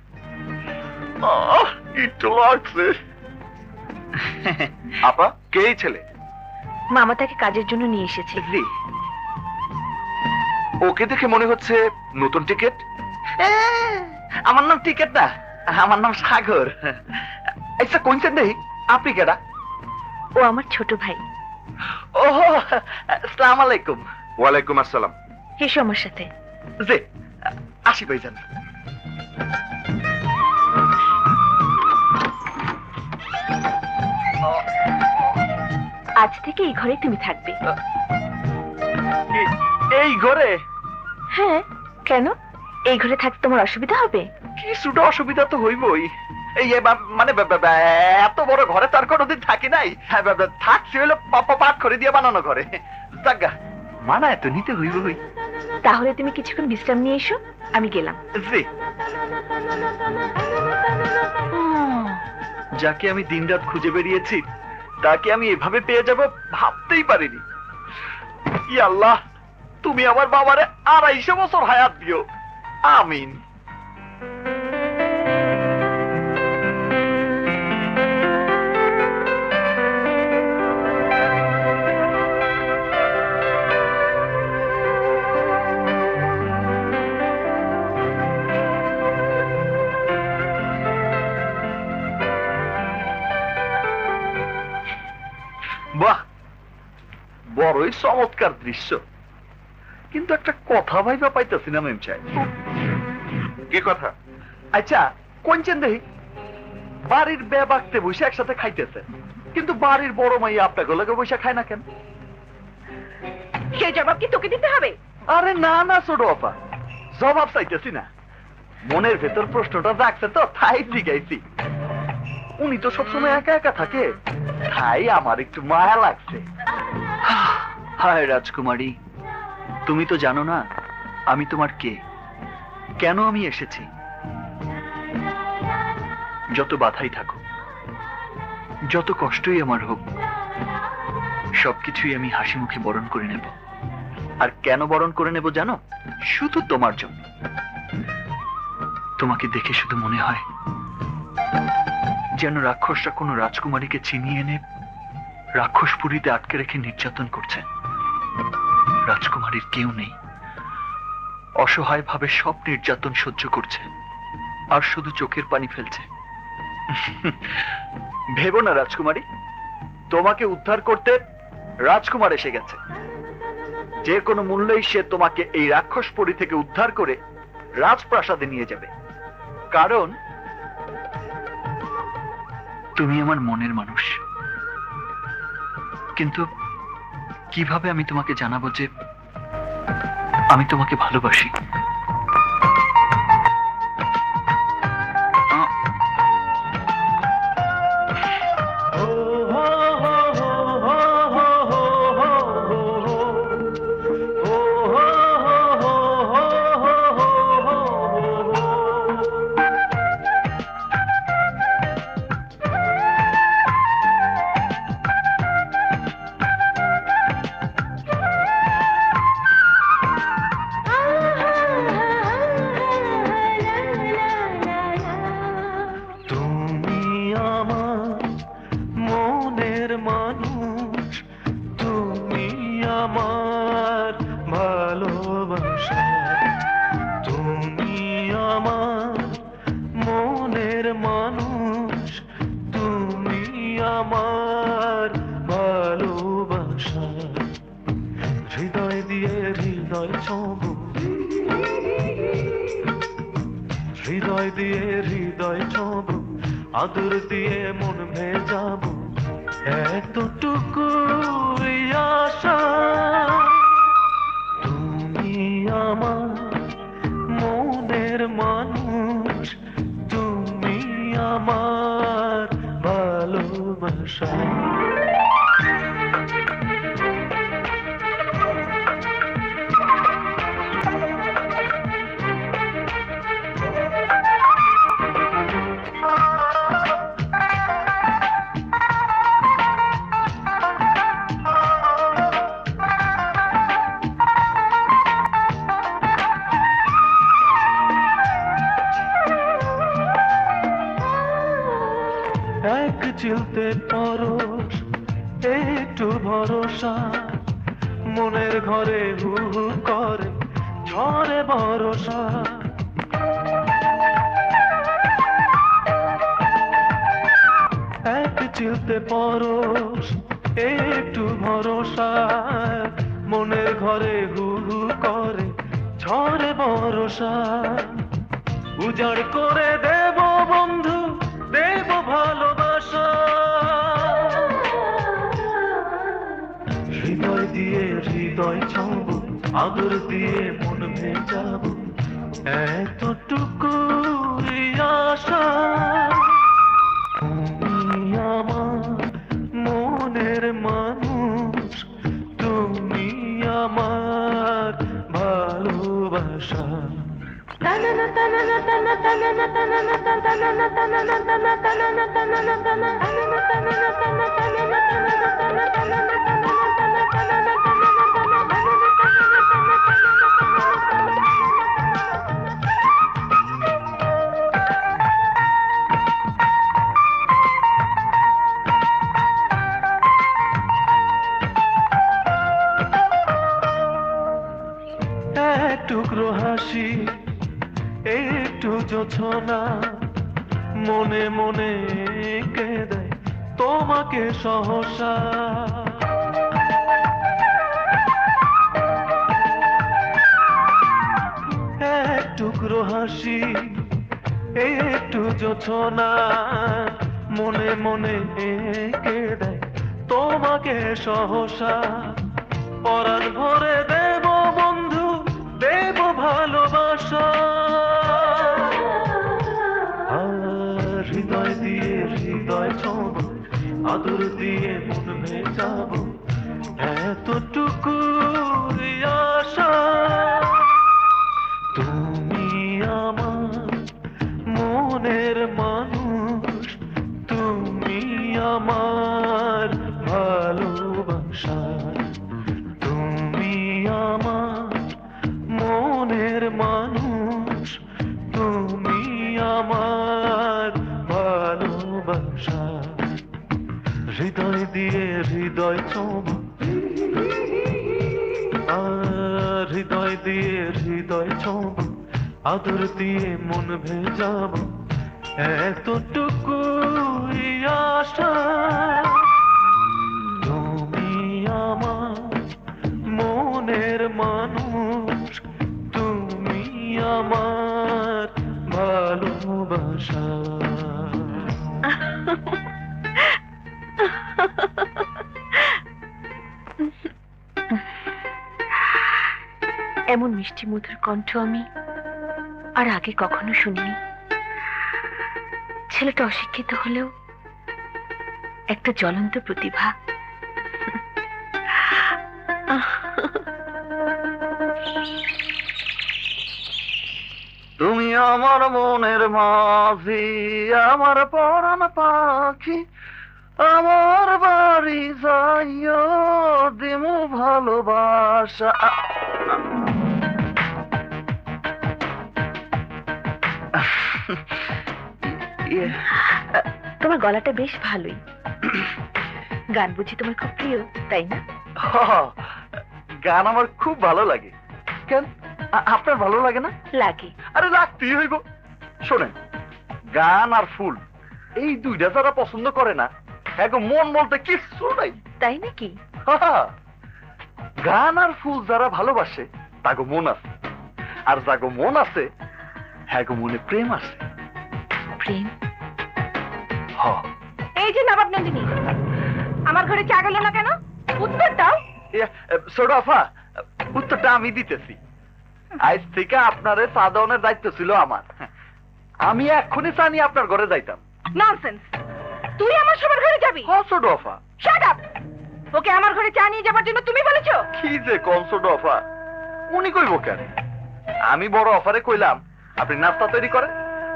একটু লাগছে। আপা, কে এই ছেলে? মামা তাকে কাজের জন্য নিয়ে এসেছে। জি। ওকে দেখে মনে হচ্ছে নতুন টিকিট। আমার নাম টিকেট না, আমার নাম সাগর। আচ্ছা কোনছেন দেখি, আপনি কেডা? ও আমার ছোট ভাই। ও আসসালামু আলাইকুম। ওয়ালাইকুম আসসালাম। এসো আমার সাথে। জি, আসি ভাইজান। আজ থেকে এই ঘরে তুমি থাকবে। এই ঘরে? হ্যাঁ, কেন? এই ঘরে থাকতে তোমার অসুবিধা হবে? কিছুটা অসুবিধা তো হইবই। এই মানে এত বড় ঘরে তার কোনোদিন থাকি নাই। থাকছি হইলো পাট করে দিয়ে বানানো ঘরে। জাগা মানায় তো নিতে হইবই। তাহলে তুমি কিছুক্ষণ বিশ্রাম নিয়ে এসো, আমি গেলাম। জি। যাকে আমি দিনরাত খুঁজে বেরিয়েছি, তাকে আমি এভাবে পেয়ে যাব ভাবতেই পারিনি। ই আল্লাহ, তুমি আমার বাবারে 250 বছর হায়াত দিও। আমিন। বাহ, বড়ই চমৎকার দৃশ্য, কিন্তু একটা কথা ভাইবা পাইতেছি না মেম সাহেব। কি কথা? আচ্ছা কোনছেন দেখি, বাড়ির বেবাকতে বসে একসাথে খাইতেছে, কিন্তু বাড়ির বড় মাইয়া আপনাকে লগে বসে খায় না কেন? সে জবাব কি তোকে দিতে হবে? আরে না না ছোট আপা, জবাব চাইতেছি না, মনের ভেতর প্রশ্নটা জাগছে তো তাই জিগাইছি। উনি তো সবসময় একা একা থাকে, তাই আমার একটু মায়া লাগছে। হায় রাজকুমারী, তুমি তো জানো না আমি তোমার কে। কেন আমি এসেছি, যত বাধাই থাকুক, যত কষ্টই আমার হোক, সবকিছুই আমি হাসি মুখে বরণ করে নেব। আর কেন বরণ করে নেব জানো? শুধু তোমার জন্য। তোমাকে দেখে শুধু মনে হয় যেন রাক্ষসরা কোনো রাজকুমারীকে ছিনিয়ে এনে রাক্ষসপুরীতে আটকে রেখে নির্যাতন করছে। রাজকুমারীর কেউ নেই, অসহায় ভাবে সব নির্যাতন সহ্য করছে আর শুধু চোখের পানি ফেলছে। ভেবো না রাজকুমারী, তোমাকে উদ্ধার করতে রাজকুমার এসে গেছে। যে কোনো মূল্যেই সে তোমাকে এই রাক্ষসপুরী থেকে উদ্ধার করে রাজপ্রাসাদে নিয়ে যাবে, কারণ তুমি আমার মনের মানুষ। কিন্তু কিভাবে আমি তোমাকে জানাবো যে আমি তোমাকে ভালোবাসি? হৃদয় দিয়ে হৃদয় ছব, আদর দিয়ে মন ভেজাবো, এতটুকু আশা। তুমি আমার মনের মানুষ, তুমি আমার ভালোবাসা। এক চিলতে পরশ, একটু ভরসা, মনের ঘরে হু হু করে ঝরে ভরসা। এক চিলতে পরশ, একটু ভরসা, মনের ঘরে হু হু করে ঝরে ভরসা। উজাড় করে দেব বন্ধু, দেব ভালোবাসা। হৃদয় দিয়ে হৃদয় ছব, আদর দিয়ে মন ভেজাবো, এতটুকু আশা। তুমি আমার মনের মানুষ, তুমি আমার ভালোবাসা। এক টুকরো হাসি, একটু জোছনা, মনে মনে কে দেয় তোমাকে সহসা। এক টুকরো হাসি, একটু জোছনা, মনে মনে কে দেয় তোমাকে সহসা। পরাণ ভরে দেব বন্ধু, দেব ভালোবাসা। হৃদয় দিয়ে হৃদয় ছব, আদর দিয়ে মন ভেজাবো, এতটুকু আশা। তুমি মনের মানুষ তুমি আমার ভালোবাসা তুমি আমার মনের মানুষ তুমি আমার ভালোবাসা হৃদয় দিয়ে হৃদয় ছোঁয়া আর হৃদয় দিয়ে হৃদয় ছোঁয়া আদর দিয়ে মন ভেজাবো এতটুকুই আশা তুমি আমার মনের মানুষ তুমি আমার ভালোবাসা এমন মিষ্টি মধুর কণ্ঠ আমি আর আগে কখনো শুনিনি। ছেলেটা অশিক্ষিত হলেও একটা জ্বলন্ত প্রতিভা। তুমি আমার মনের মাঝি, আমার পরাণ পাখি, আমার বাড়ি যাইও দিমু ভালোবাসা। তোমার গলাটা বেশ ভালোই। গান বুঝি তোমার খুব প্রিয়, তাই না? গান আমার খুব ভালো লাগে। কেন, আপনার ভালো লাগে না? লাগে। আরে লাগতেই হইব। শোনেন, গান আর ফুল এই দুইটা যারা পছন্দ করে না, এখন মন বলতে কিছু নাই। তাই নাকি? গান আর ফুল যারা ভালোবাসে তাগো মন আছে, আর যাগো মন আছে হ্যাঁ গো মনে প্রেম আছে। প্রেম? এই যে নবাব নন্দিনী, আমার ঘরে চা গেল না কেন? উত্তর দাও। সোডাফা, উত্তরটা আমি দিতেছি। আজ থেকে আপনারে চা দেওয়ানোর দায়িত্ব ছিল আমার। আমি এক্ষুনি চা নিয়ে আপনার ঘরে যাইতাম। ননসেন্স, তুই আমার সবার ঘরে যাবি? সোডাফা, শাট আপ। ওকে আমার ঘরে চা নিয়ে যাবার জন্য তুমি বলেছো? কি যে কোন সোডাফা, উনি কইব কেন? আমি বড় অফারে কইলাম আপনি নাস্তা তৈরি করেন,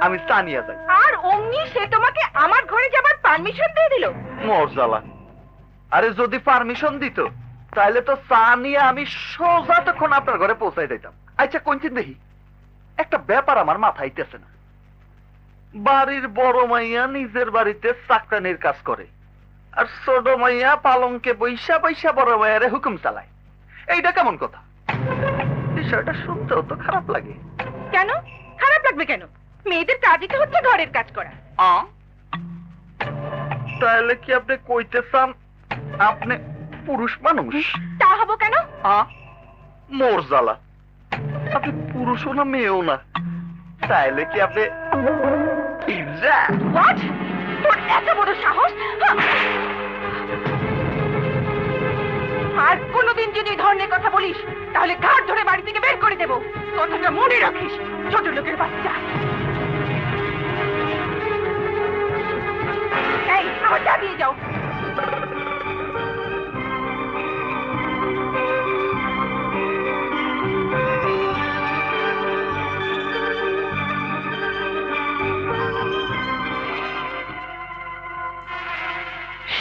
আমি চা নিয়ে যাই। আর অমনি সে তোমাকে আমার ঘরে যাবার পারমিশন দিয়ে দিল? মরজালা। আরে যদি পারমিশন দিত তাহলে তো চা নিয়ে আমি সোজা তখন আপনার ঘরে পৌঁছাই দিতাম। আচ্ছা কোনদিন দেখি, একটা ব্যাপার আমার মাথায় আইতেছে না। বাড়ির বড় মাইয়া নিজের বাড়িতে চাকরানির কাজ করে, আর ছোট মাইয়া পালঙ্কে বৈশা বৈশা বড় মাইয়ারে হুকুম চালায়। এইটা কেমন কথা? বিষয়টা শুনতেও তো খারাপ লাগে। কেন খারাপ লাগবে কেন? মেয়েদের কাজই তো হচ্ছে ঘরের কাজ করা। তাহলে কি আপনি কইতে চান আপনি পুরুষ মানুষ? তা হবো কেন? মোর জ্বালা, আপনি পুরুষও না মেয়েও না, তাইলে কি আপনি What? তোর এত বড় সাহস! আর কোনোদিন যদি এই ধরনের কথা বলিস তাহলে ঘাট ধরে বাড়ি থেকে বের করে দেবো। কথাটা মনে রাখিস, ছোট লোকের বাচ্চা। এই, আমার চা দিয়ে যাও।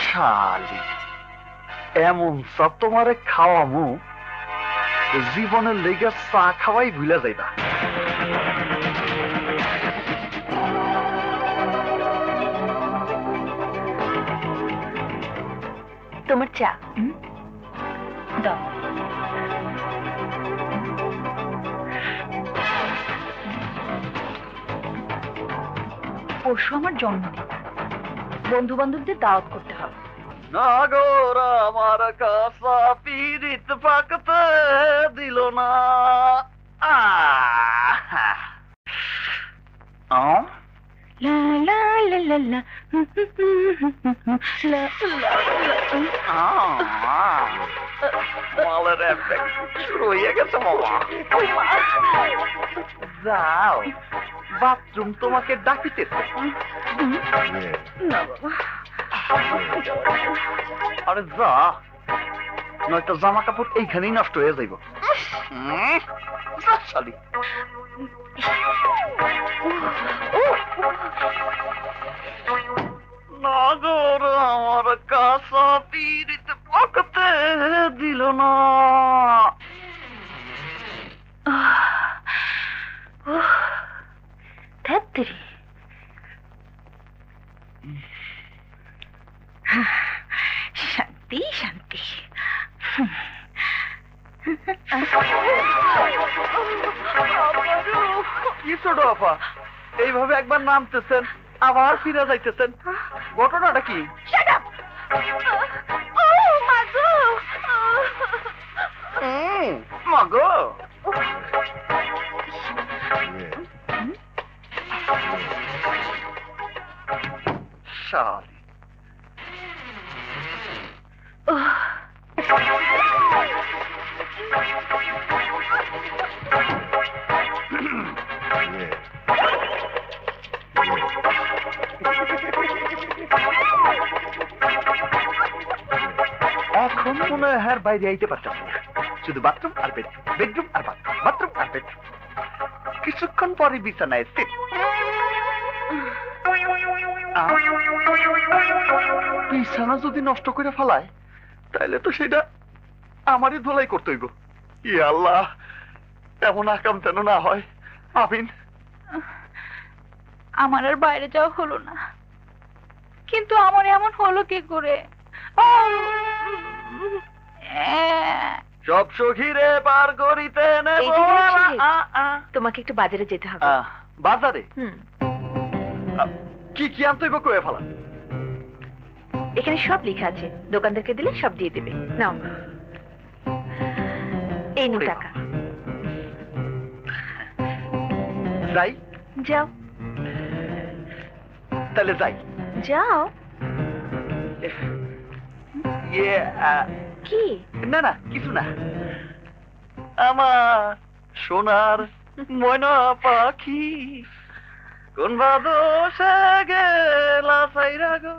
শালি, এমন সব তোমারে খাওয়ামু জীবনের লেগে চা খাওয়াই ভুলে যাইবা। তোমার চা দাও। পরশু আমার জন্মদিন, বন্ধু বান্ধবদের দাওয়াত করতে হবে। নাগর আমার কাছা পীড়িত পাকতে দিল না। লা লা লা লা লা লা মালের এফেক্ট শুরু হয়ে গেছে মামা। যাও, বাথরুম তোমাকে ডাকিতেছে। না বাবা, আরে যা, নয়তো জামা কাপড় এইখানেই নষ্ট হয়ে যাইব। শালি নাগর আমার কাছা পীড়িত পকতে দিল না। ধ্যাত্তেরি। শান্তি শান্তি। কি ছোট আপা, এইভাবে একবার নামতেছেন আবার ফিরে যাইতেছেন, ঘটনাটা কি? Shut up! মাগো! মাগো শালি। এখন মনে হয় আর বাইরে আইতে পারতাম না, শুধু বাথরুম আর বেডরুম, বেডরুম আর বাথরুম, বাথরুম আর বেডরুম। কিছুক্ষণ পরে বিছানায় সিট। বিছানা যদি নষ্ট করে ফেলায় তাইলে তো সেটা আমারই ধোলাই করতে হইব। ই আল্লাহ, এমন আকাম যেন না হয়। আমিন। আমার আর বাইরে যাওয়া হলো না, কিন্তু আমার এমন হলো কি করে? সব সখীরে পার করিতে নেব। এইখানে আছিস? তোমাকে একটু বাজারে যেতে হবে। বাজারে হুম, কি কি আনতে হইব কয়ে ফেলা? এখানে সব লেখা আছে, দোকানদারকে দিলে সব দিয়ে দেবে। নাও, এই নো টাকা। যাই? যাও তাহলে যাই। যাও। ইয়ে কি? না না, কিছু না। আমার সোনার ময়না পাখি কোন বাদশে গেলা সাইরা গো।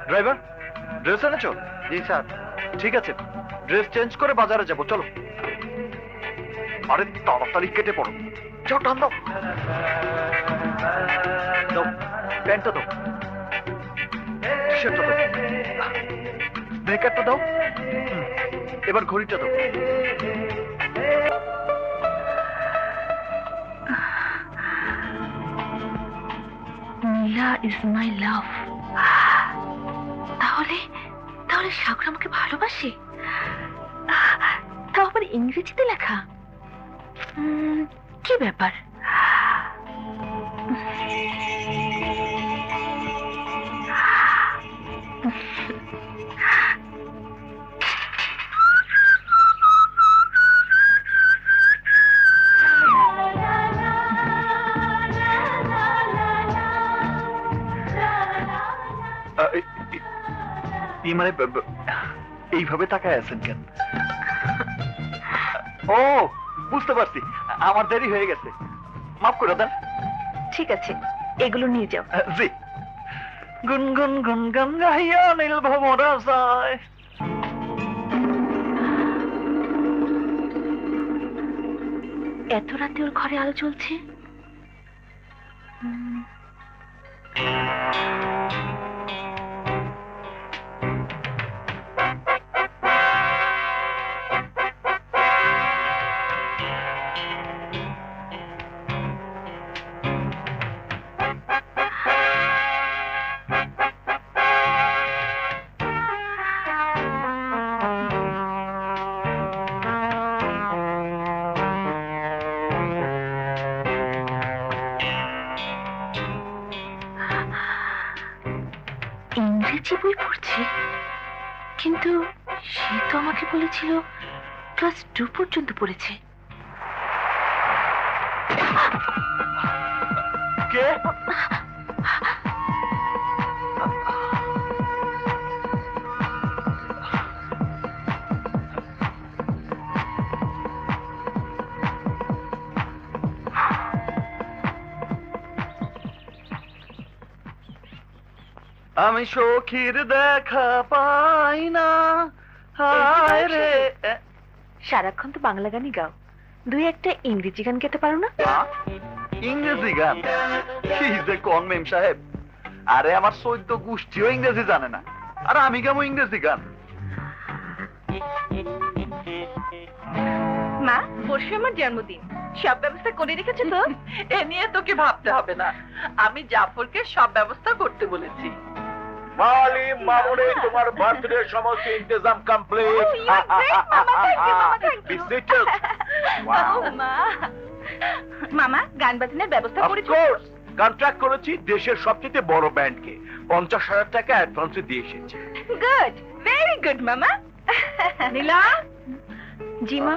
ড্রাইভার, ড্রেস এনেছো? জি স্যার। ঠিক আছে, ড্রেস চেঞ্জ করে বাজারে যাব, চলো। আরে তাড়াতাড়ি কেটে পড়ো, যাও, টান দাও। দাও, প্যান্টটা দাও, টি-শার্টটা দাও, স্নেকারটা দাও। এবার ঘড়িটা দাও। নীলা ইজ মাই লাভ। তাহলে তাহলে সাগর আমাকে ভালোবাসে, তাও আবার ইংরেজিতে লেখা। কি ব্যাপার? মানে এইভাবে তাকায় আছেন কেন? ও, বুঝতে পারছি, আমার দেরি হয়ে গেছে, মাফ করে দেন। ঠিক আছে, এগুলো নিয়ে যাও। জি। গুনগুন গুনগুন গাইয়া নীল ভমরা যায়। এত রাতে ওর ঘরে আলো জ্বলছে। ইংরেজি বই পড়ছে, কিন্তু সে তো আমাকে বলেছিল ক্লাস 2 পর্যন্ত পড়েছে। কে? আমি সখীর দেখা পাই না, হায় রে। সারাক্ষণ তো বাংলা গানই গাও, দুই একটা ইংরেজি গান গেতে পারো না? ইংরেজি গান? কি যে কোন মেম সাহেব, আরে আমার 14 গোষ্ঠীও ইংরেজি জানে না, আর আমি গামো ইংরেজি গান? মা, পরশু আমার জন্মদিন, সব ব্যবস্থা করে রেখেছো তো? এ নিয়ে তোকে ভাবতে হবে না, আমি জাফরকে সব ব্যবস্থা করতে বলেছি। মালিম মামুনি, তোমার বার্থডে সমস্ত ইন্তজাম complete. Oh, you are great, Mama. Thank you, Mama. Thank you. Be seated. Wow. Oh, মা। মামা, গান বাজনার ব্যবস্থা Of করেছো? course, কন্ট্রাক্ট করেছি দেশের সবচেয়ে বড় ব্যান্ডকে, 50,000 টাকা অ্যাডভান্সে দিয়ে এসেছি। গুড, ভেরি গুড মামা। নীলা। জি মা।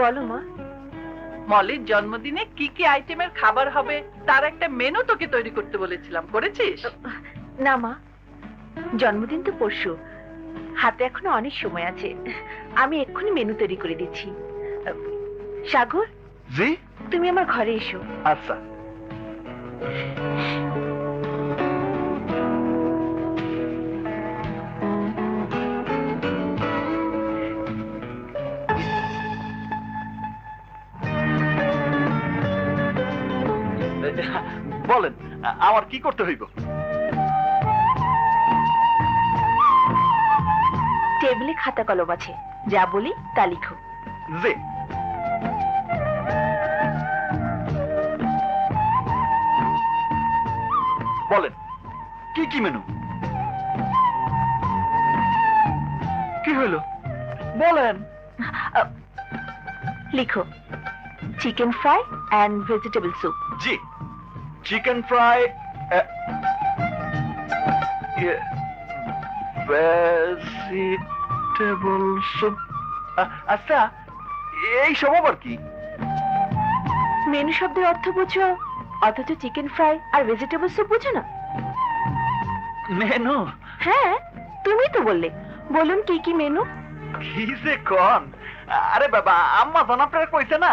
বলো মা। মলির জন্মদিনে কি কি আইটেমের খাবার হবে তার একটা মেনু তোকে তৈরি করতে বলেছিলাম, করেছিস? না মা, জন্মদিন তো পরশু, হাতে এখনো অনেক সময় আছে, আমি এক্ষুনি মেনু তৈরি করে দিচ্ছি। সাগর, জি? তুমি আমার ঘরে এসো। আচ্ছা। বলেন, আমার কি করতে হইব? টেবিলে খাতা কলম আছে, যা বলি তা লিখো। জি। বলেন, কি কি মেনু? কি হইল বলেন? লিখো, chicken fry and vegetable soup. G, chicken fry, vegetable soup. আচ্ছা, এই সব আবার কি? মেনু শব্দের অর্থ বুঝো, অথচ চিকেন ফ্রাই আর ভেজিটেবল স্যুপ বুঝো না? মেনু? হ্যাঁ, তুমি তো বললে। বলুন কি কি মেনু? কি যে কন! আরে বাবা, আম্মা জান আপনারা কইছে না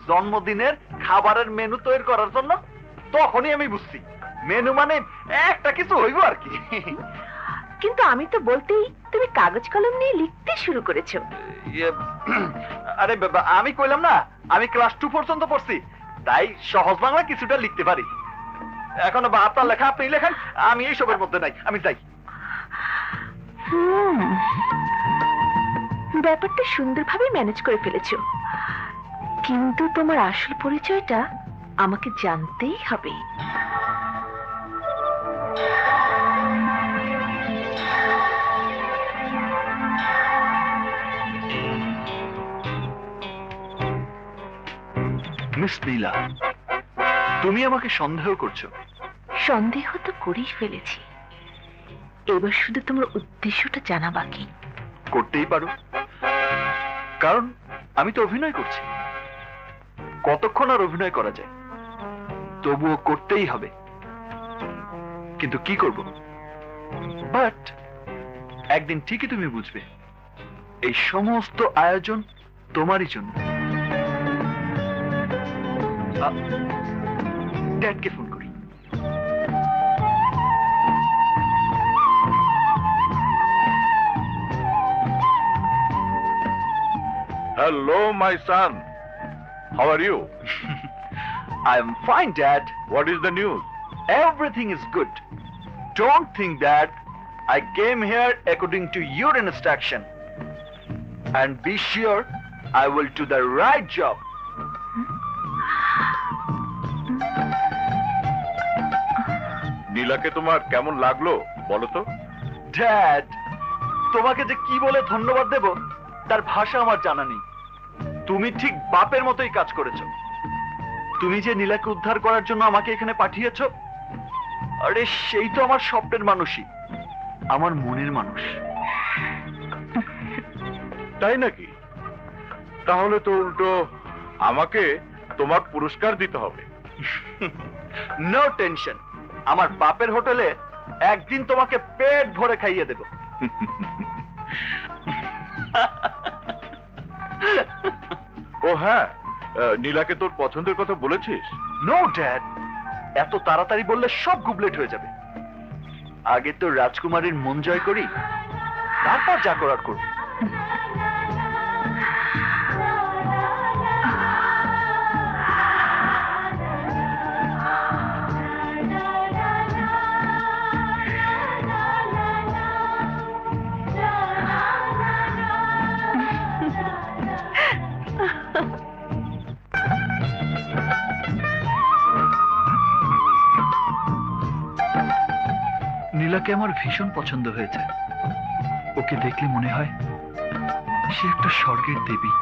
জন্মদিনের খাবারের মেনু তৈরি করার জন্য, তখনই আমি বুঝছি মেনু মানে একটা কিছু হইব আর কি। কিন্তু আমি তো বলতেই তুমি কাগজ কলম নিয়ে লিখতে শুরু করেছো। আরে বাবা, আমি কইলাম না আমি ক্লাস 2 পর্যন্ত পড়ছি, তাই সহজ বাংলা কিছুটা লিখতে পারি। এখন আপনার লেখা আপনি লেখেন, আমি এই সবের মধ্যে নাই, আমি যাই। ব্যাপারটা সুন্দরভাবে ম্যানেজ করে ফেলেছো, কিন্তু তোমার আসল পরিচয়টা আমাকে জানতেই হবে। মিস নীলা, তুমি আমাকে সন্দেহ করছো? সন্দেহ তো করেই ফেলেছি, এবার শুধু তোমার উদ্দেশ্যটা জানা বাকি। করতেই পারো, কারণ আমি তো অভিনয় করছি। কতক্ষণ আর অভিনয় করা যায়? তবুও করতেই হবে। কিন্তু কি করব? বাট একদিন ঠিকই তুমি বুঝবে, এই সমস্ত আয়োজন তোমারই জন্য। ড্যাডকে ফোন করি। Hello, my son. How are you? I am fine, Dad. What is the news? Everything is good. Don't think that I came here according to your instruction. And be sure I will do the right job. নীলাকে তোমার কেমন লাগলো বলো তো? Dad, তোমাকে যে কি বলে ধন্যবাদ দেব তার ভাষা আমার জানা নেই। তুমি ঠিক বাপের মতোই কাজ করেছো। তুমি যে নীলাকে উদ্ধার করার জন্য আমাকে এখানে পাঠিয়েছো, আরে সেই তো আমার স্বপ্নের মানুষই, আমার মনের মানুষ। তাই নাকি? তাহলে তো উল্টো আমাকে তোমার পুরস্কার দিতে হবে। নো টেনশন, আমার বাপের হোটেলে একদিন তোমাকে পেট ভরে খাইয়ে দেব। ও হ্যাঁ, নীলাকে তোর পছন্দের কথা বলেছিস? নো ড্যাড, এত তাড়াতাড়ি বললে সব গুবলেট হয়ে যাবে। আগে তো রাজকুমারীর মন জয় করি, তারপর যা করার করব। নীলাকে আমার ভীষণ পছন্দ হয়েছে। ওকে দেখলে মনে হয় সে একটা স্বর্গের দেবী।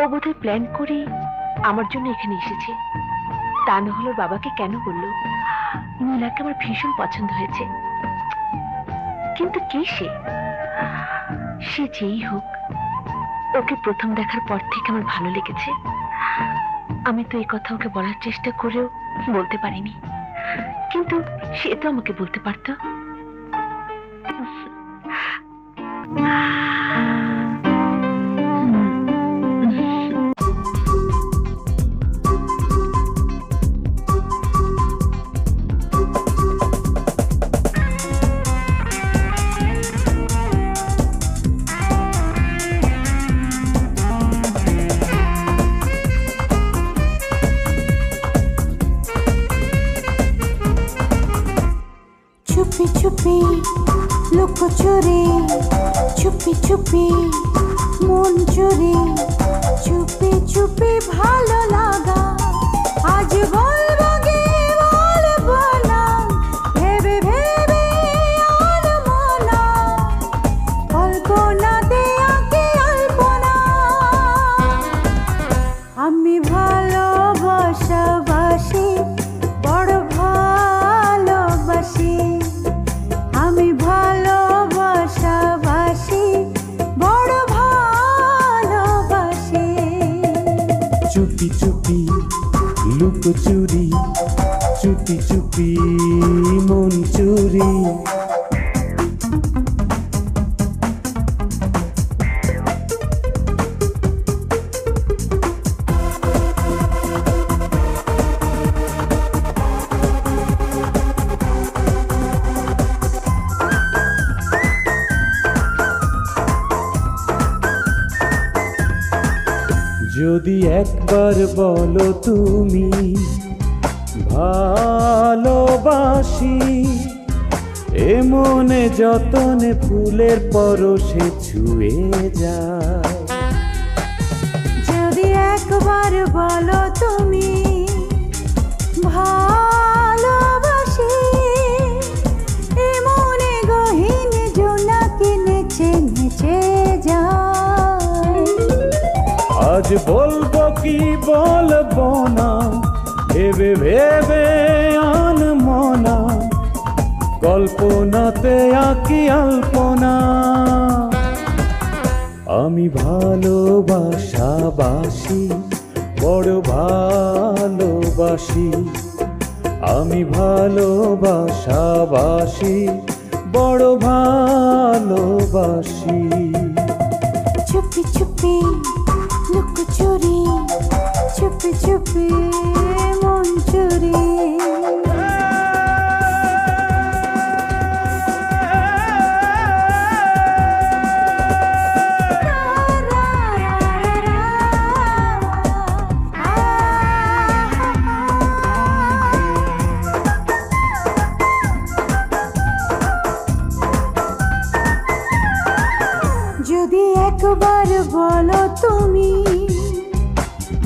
ও বোধহয় প্ল্যান করে আমার জন্য এখানে এসেছে। তা না হলে ওর বাবাকে কেন বললো নীলাকে আমার ভীষণ পছন্দ হয়েছে? কিন্তু কে সে? সে যেই হোক, ওকে প্রথম দেখার পর থেকে আমার ভালো লেগেছে। আমি তো এই কথা ওকে বলার চেষ্টা করেও বলতে পারিনি, কিন্তু সে তো আমাকে বলতে পারতো। চুপি চুপি লুকোচুরি, চুপি চুপি মন চুরি, চুপি চুপি ভালো লাগা। আজ বলবো কি বলবো না, ভেবে ভেবে আর মনা, কল্পনাতে আঁকি আলপনা। আমি ভালোবাসি, বড় ভালোবাসি। আমি ভালোবাসি, বড় ভালোবাসি। চুপি চুপি লুকোচুরি, চুপি চুপি মন চুরি। যদি একবার বলো তুমি ভালোবাসি, এ মনে যতনে ফুলের পরশে ছুঁয়ে যায়। যদি একবার বলো তুমি ভালোবাসি, এ মনে গহীন জোনাকি নেচে নেচে যায়। আজ বলবো কি বলবো না, ভেবে ভেবে আনমনা, কল্পনাতে আঁকি আলপনা। আমি ভালোবাসি, বড় ভালোবাসি। আমি ভালোবাসি, বড় ভালোবাসি। চুপি চুপি লুকোচুরি, চুপি চুপি মন চুরি। যদি একবার বলো তুমি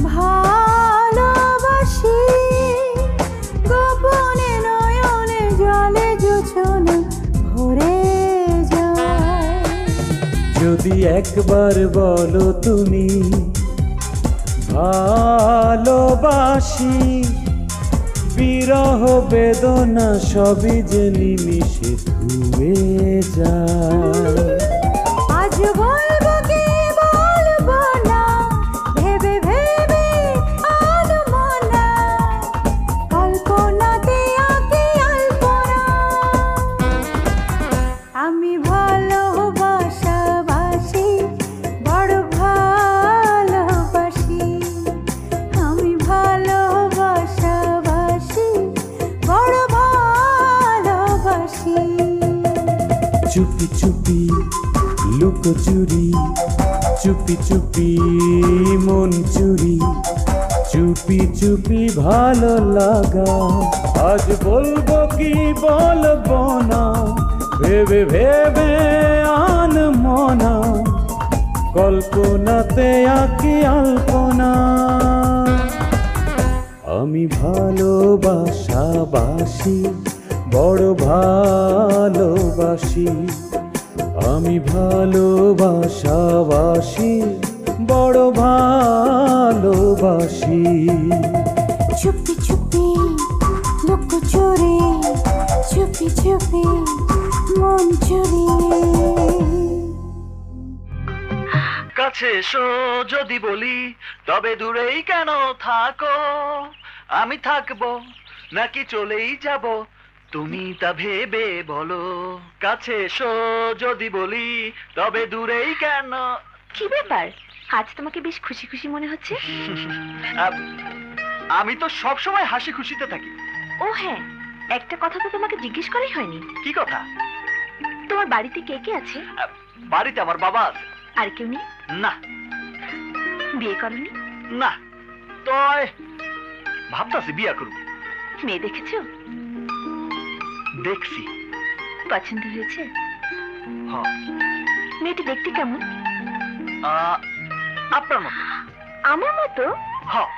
ভালোবাসি, গোপনে নয়নে জলে জোছনা ভরে যায়। যদি একবার বলো তুমি ভালোবাসি, বিরহ বেদনা সবই যে নিমিষে ধুয়ে যায়। আজ বলবো কি বলবো না, ভেবে ভেবে আনমনা, কল্পনাতে আঁকি আলপনা। আমি ভালোবাসি, বড় ভালোবাসি। আমি ভালোবাসি, লুকোচুরি চুপি চুপি মন চুরি চুপি চুপি ভালো লাগা আজ বলবো কি বলবো না ভেবে ভেবে আনমনা কল্পনাতে আঁকি আলপনা আমি ভালোবাসাবাসি বড় ভালোবাসি আমি ভালোবাসাবাসি বড় ভালোবাসি চুপি চুপি লুকোচুরি চুপি চুপি মন চুরি কাছে এসো যদি বলি তবে দূরেই কেন থাকো আমি থাকবো নাকি চলেই যাব তুমি তা ভেবে বলো কাছে এসো যদি বলি তবে দূরেই কেন কি ব্যাপার আজ তোমাকে বেশ খুশি খুশি মনে হচ্ছে? আমি তো সব সময় হাসি খুশিতে থাকি। ও হ্যাঁ, একটা কথা তো তোমাকে জিজ্ঞেস করাই হয়নি। কি কথা? তোমার বাড়িতে কে কে আছে? বাড়িতে আমার বাবা আছে। আর কেউ নেই? না। বিয়ে করনি? না, তো ভাবতাছি বিয়া করব। মেয়ে দেখেছো? দেখছি। পছন্দ হয়েছে? হ্যাঁ। মেয়েটি দেখতে কেমন? আপনার মতো। আমার মতো? হ্যাঁ।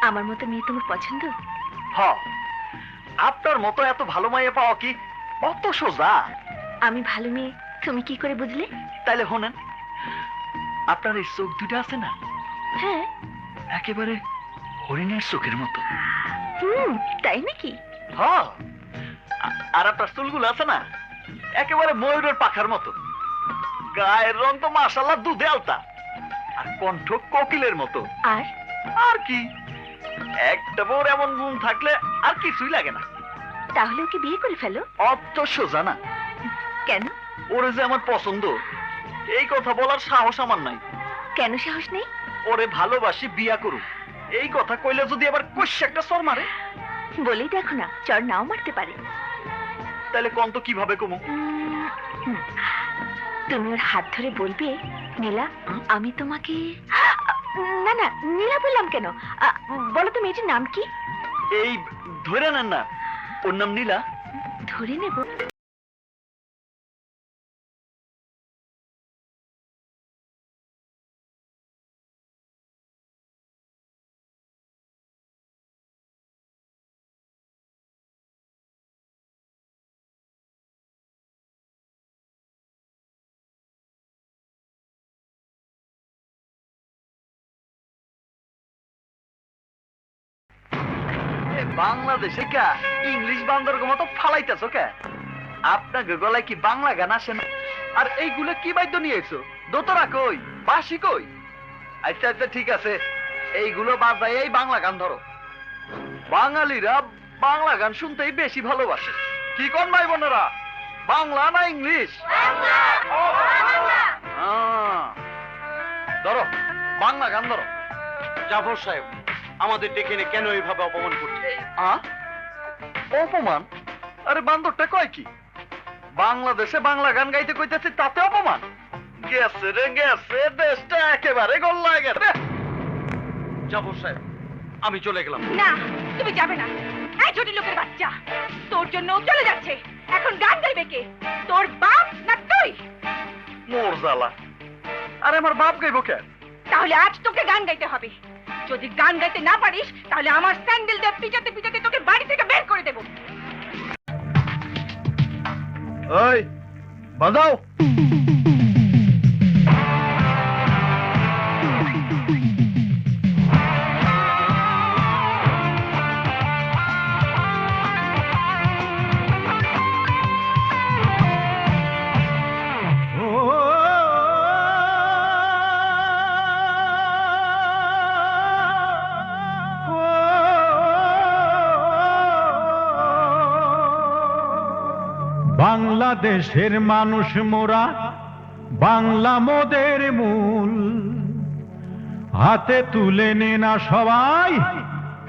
আমার মতো মেয়ে তোমার পছন্দ? হ্যাঁ। আপনার মতো এত ভালো মাইয়া পাওয়া কি অত সোজা? আমি ভালো মেয়ে তুমি কি করে বুঝলে? তাইলে শোনেন, আপনার এই চোখ দুটা আছে না? হ্যাঁ। একেবারে হরিণের চোখের মতো। তাই নাকি? হ্যাঁ। আর আপনার চুলগুলো আছে না, একেবারে ময়ূরের পাখার মতো। গায়ের রং তো মাশাআল্লাহ দুধে আলতা, আর কণ্ঠ কোকিলের মতো। আর আর কি, একটা বউর এমন গুণ থাকলে আর কিছুই লাগে না। তাহলে ওকে বিয়ে করে ফেলো। অত সোজা না। কেন? ওরে যে আমার পছন্দ, এই কথা বলার সাহস আমার নাই। কেন সাহস নেই? ওরে ভালোবাসি, বিয়া করুক, এই কথা কইলে যদি আবার কষে একটা চর মারে। বলেই দেখো না, চর নাও মারতে পারে। তাহলে কোন তো কিভাবে কমু? তুমি ওর হাত ধরে বলবে, নীলা আমি তোমাকে... না না, নীলা বললাম কেন, বলো তো মেয়েটির নাম কি? এই ধরে নেন না, ওর নাম নীলা। ধরে নেব? বাংলাদেশে কা ইংলিশ বান্দর মতো ফালাইতেছ কে? আপনাকে গলায় কি বাংলা গান আসে না? আর এইগুলো কি বাদ্য নিয়েছো? দোতরা কই, বাঁশি কই? আচ্ছা আচ্ছা ঠিক আছে, এইগুলো বাজাই এই বাংলা গান ধরো। বাঙালিরা বাংলা গান শুনতেই বেশি ভালোবাসে। কি কোন ভাই বোনেরা, বাংলা না ইংলিশ? ধরো বাংলা গান ধরো। জাফর সাহেব, আমাদের ডেকে এনে কেন এইভাবে অপমান করছে? অপমান? আরে বান্দরটা কয় কি, বাংলাদেশে বাংলা গান গাইতে কইতেছি তাতে অপমান? গেছে রে গেছে, দেশটা একেবারে গোল্লায় গেছে। জাফর সাহেব, আমি চলে গেলাম। না, তুমি যাবে না। এই ছোট লোকের বাচ্চা, তোর জন্য ও চলে যাচ্ছে। এখন গান গাইবে কে, তোর বাপ না তুই? মোর জ্বালা, আরে আমার বাপ গাইবো কেন? তাহলে আজ তোকে গান গাইতে হবে। যদি গান গাইতে না পারিস তাহলে আমার স্যান্ডেল দিয়ে পিটাতে পিটাতে তোকে বাড়ি থেকে বের করে দেবো। ওই বাজাও। বাংলাদেশের মানুষ মোরা, বাংলা মোদের মূল। হাতে তুলে নে না সবাই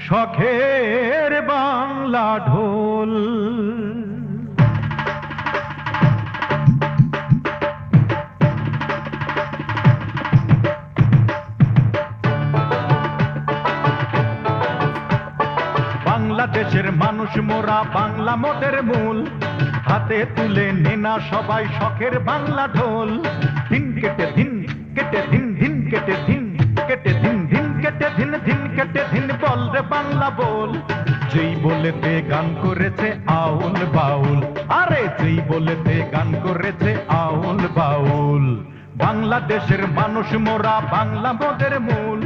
শখের বাংলা ঢোল। মানুষ মোরা বাংলা মোদের মূল হাতে তুলে নেনা সবাই শখের বাংলা ঢোল দিন কেটে দিন কেটে দিন দিন কেটে দিন কেটে দিন দিন কেটে দিন দিন কেটে দিন বল রে বাংলা বল যেই বলেতে গান করেছে আউল বাউল আরে যেই বলেতে গান করেছে আউল বাউল বাংলাদেশের মানুষ মোরা বাংলা মোদের মূল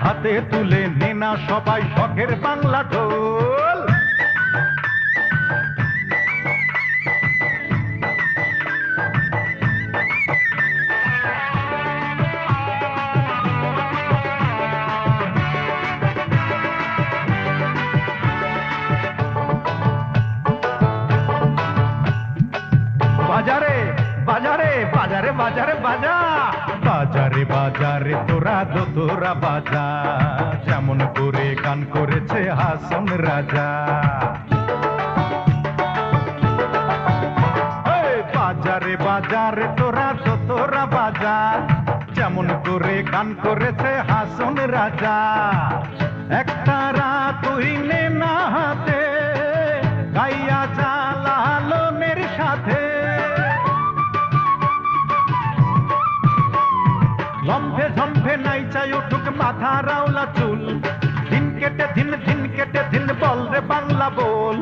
হাতে তুলে নেনা সবাই শখের বাংলা ঢোল বাজারে বাজারে বাজারে বাজারে বাজা বাজারে বাজারে তোরা তোরা বাজা যেমন করে গান করেছে হাসন রাজা বাজারে বাজারে তোরা বাজা যেমন করে গান করেছে হাসন রাজা একটা রাত তুই নে না হাতে গাইয়া চালালোনের সাথে লম্ফে ঝম্ফে নাই চাই উঠুক মাথা রাওলা চুল দিন কেটে দিন বল রে বাংলা বল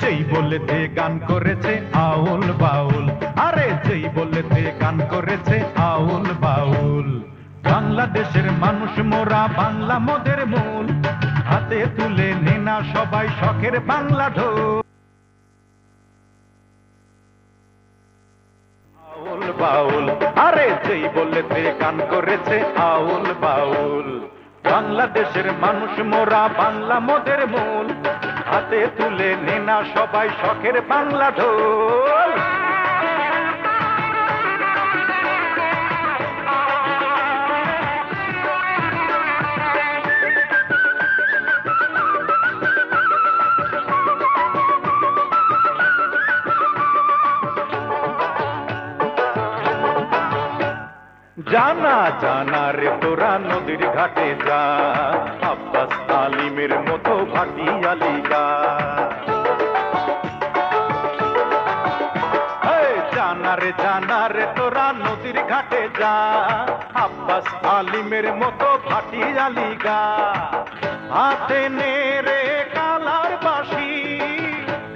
যেই বলেতে গান করেছে আউল বাউল আরে যেই বলেতে গান করেছে আউল বাউল বাংলাদেশের মানুষ মোরা বাংলা মোদের মূল হাতে তুলে নেনা সবাই শখের বাংলা ঢোল আউল বাউল আরে যেই বলেতে গান করেছে আউল বাউল বাংলাদেশের মানুষ মোরা বাংলা মোদের মূল হাতে তুলে নেনা সবাই শখের বাংলা ঢোল জানা জানা রে তোরা নদীর ঘাটে যা আব্বাস আলিমের মতো ভাটিয়ালি গা জানা রে তোরা নদীর ঘাটে যা আব্বাস আলিমের মতো ভাটিয়ালি গা হাতে নে রে কালার বাঁশি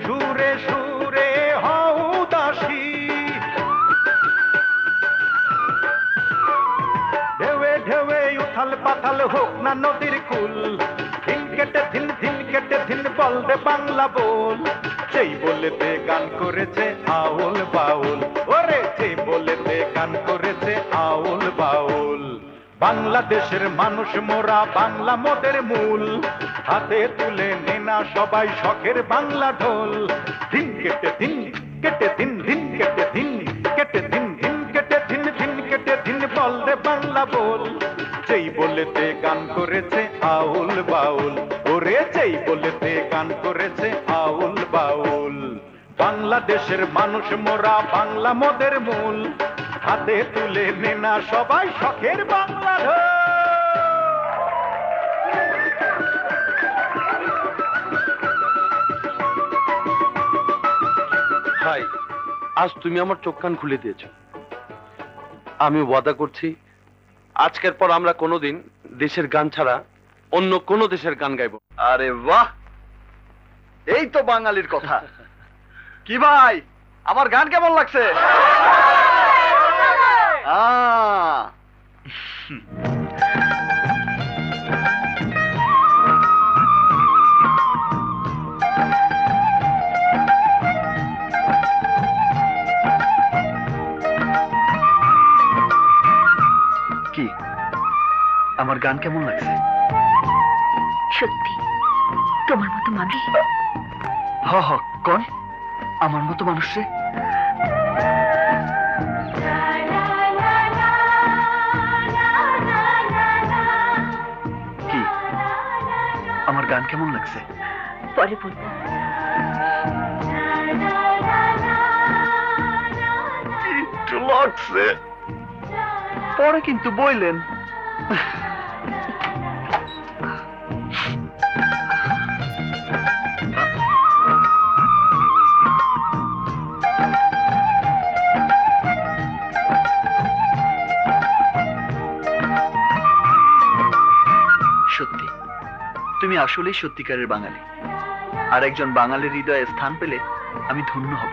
সুরে সুরে হও দাসী ঢেউে ঢেউে উথাল পাথাল হোক না নদীর কুল দিন কেটে দিন বল রে বাংলা বল সেই বলেতে গান করেছে আউল বাউল ওরে সেই বলেতে গান করেছে আউল বাউল বাংলাদেশের মানুষ মোরা বাংলা মোদের মূল হাতে তুলে নেনা সবাই শখের বাংলা ঢোল দিন কেটে দিন কেটে দিন কেটে দিন কেটে দিন কেটে দিন বল রে বাংলা বল যেই বলেতে গান করেছে আউল বাউল ওরে যেই বলেতে গান করেছে আউল বাউল বাংলাদেশের মানুষ মোরা বাংলা মোদের মূল হাতে তুলে নেনা সবাই শখের বাংলা ঢোল ভাই আজ তুমি আমার চোখ কান খুলে দিয়েছো আমি ওয়াদা করছি আজকের পর আমরা কোনোদিন দেশের গান ছাড়া অন্য কোন দেশের গান গাইব আরে বাহ এই তো বাঙালির কথা কি ভাই আমার গান কেমন লাগছে কি আমার গান কেমন লাগছে সত্যি তোমার মতো মানুষ হ হ কোন আমার মতো মানুষ রে কি আমার গান কেমন লাগছে পরে বলবো একটু লাগছে পরে কিন্তু বললেন তুমি আসলেই সত্যিকারের বাঙালি, আর একজন বাঙালির হৃদয়ে স্থান পেলে আমি ধন্য হব।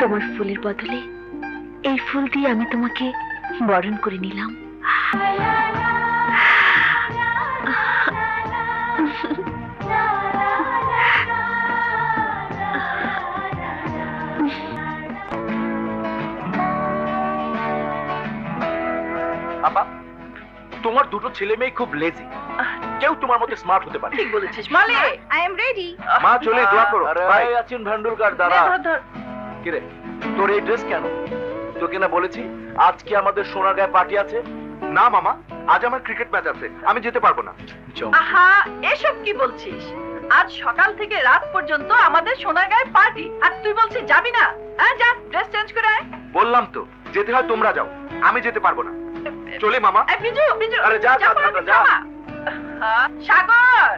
তোমার ফুলের বদলে এই ফুল দিয়ে আমি তোমাকে বরণ করে নিলাম। আপা, তোমার দুটো ছেলে মেয়ে খুব লেজি, কেউ তোমার মতো স্মার্ট হতে পারে। ঠিক বলেছিস মলে। I am ready. মা চলে দোয়া করো। আরে বাই। ভাই আছেন ভান্ডুরকার দাদা। ধর ধর। কিরে, তোর এই ড্রেস কেন? তোকে না বলেছি আজকে আমাদের সোনারগাঁয়ে পার্টি আছে? না মামা, আজ আমার ক্রিকেট ম্যাচ আছে, আমি যেতে পারবো না। আহা, এসব কি বলছিস? আজ সকাল থেকে রাত পর্যন্ত আমাদের সোনারগাঁয়ে পার্টি, আর তুই বলছিস যাবি না? হ্যাঁ, যা ড্রেস চেঞ্জ করে আয়। বললাম তো, যেতে হয় তোমরা যাও, আমি যেতে পারবো না। চলে মামা। এই বিজু, বিজু। আরে যা, যা, বলবি, যা। মা। সাগর,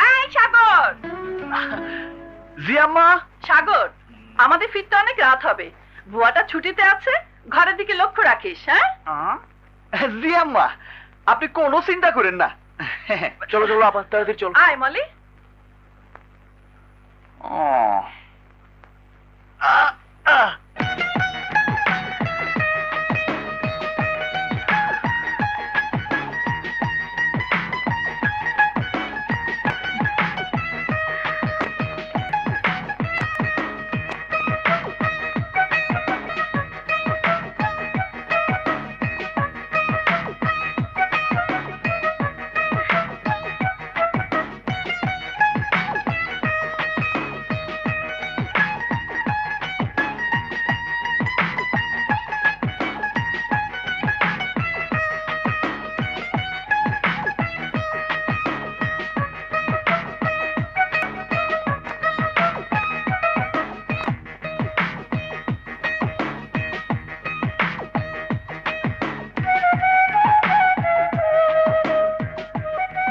এই সাগর। জি আম্মা। সাগর, আমাদের ফিরতে অনেক রাত হবে। বুয়াটা ছুটিতে আছে, ঘরের দিকে লক্ষ্য রাখিস। হ্যাঁ, জি আম্মা, আপনি কোনো চিন্তা করেন না। চলো চলো আপা, তাড়াতাড়ি চলো। আয় মলি।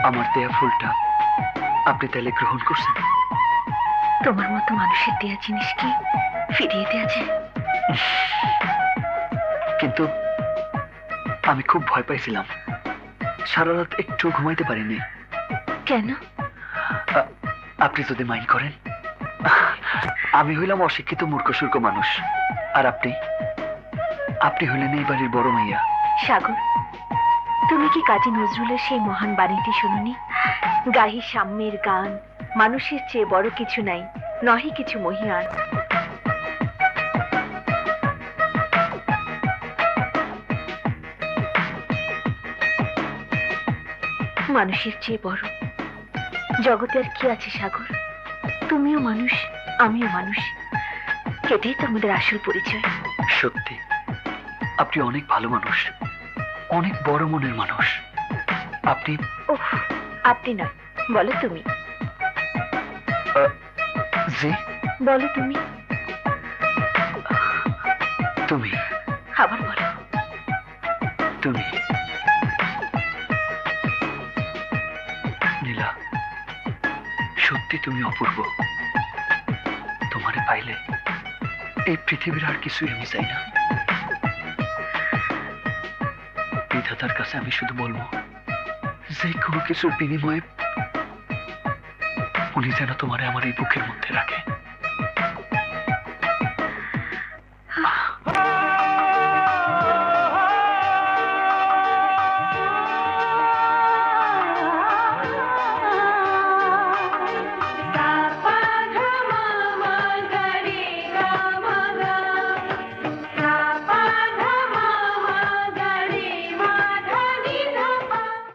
আমার দেয়া ফুলটা আপনি তাহলে গ্রহণ করছেন? তোমার মতো মানুষের দেয়া জিনিসকে ফিরিয়ে দেয়া যায়? কিন্তু আমি খুব ভয় পাইছিলাম, সারা রাত একটু ঘুমাইতে পারিনি। কেন? আপনি যদি মাইন্ড করেন, আমি হইলাম অশিক্ষিত মূর্খসূর্খ মানুষ, আর আপনি হইলেন এই বাড়ির বড় মাইয়া। সাগর, তুমি কি কাজী নজরুলের সেই মহান বাণীটি শুনুনি? গাহি সাম্যের গান, মানুষের চেয়ে বড় কিছু নাই, নহি কিছু মহিয়ান। মানুষের চেয়ে বড় জগতে আর কি আছে সাগর? তুমিও মানুষ, আমিও মানুষ, এটাই তো আমাদের আসল পরিচয়। সত্যি আপনি অনেক ভালো মানুষ, অনেক বড় মনের মানুষ। আপনি ওহ, আপনি নয়, বলো তুমি। জি, বলো তুমি। তুমি আবার বলো তুমি। নীলা, সত্যি তুমি অপূর্ব। তোমারে পাইলে এই পৃথিবীর আর কিছুই আমি চাই না। বিধাতার কাছে আমি শুধু বলবো, যে কোনো কিছুর বিনিময়ে উনি যেন তোমারে আমার এই বুকের মধ্যে রাখে।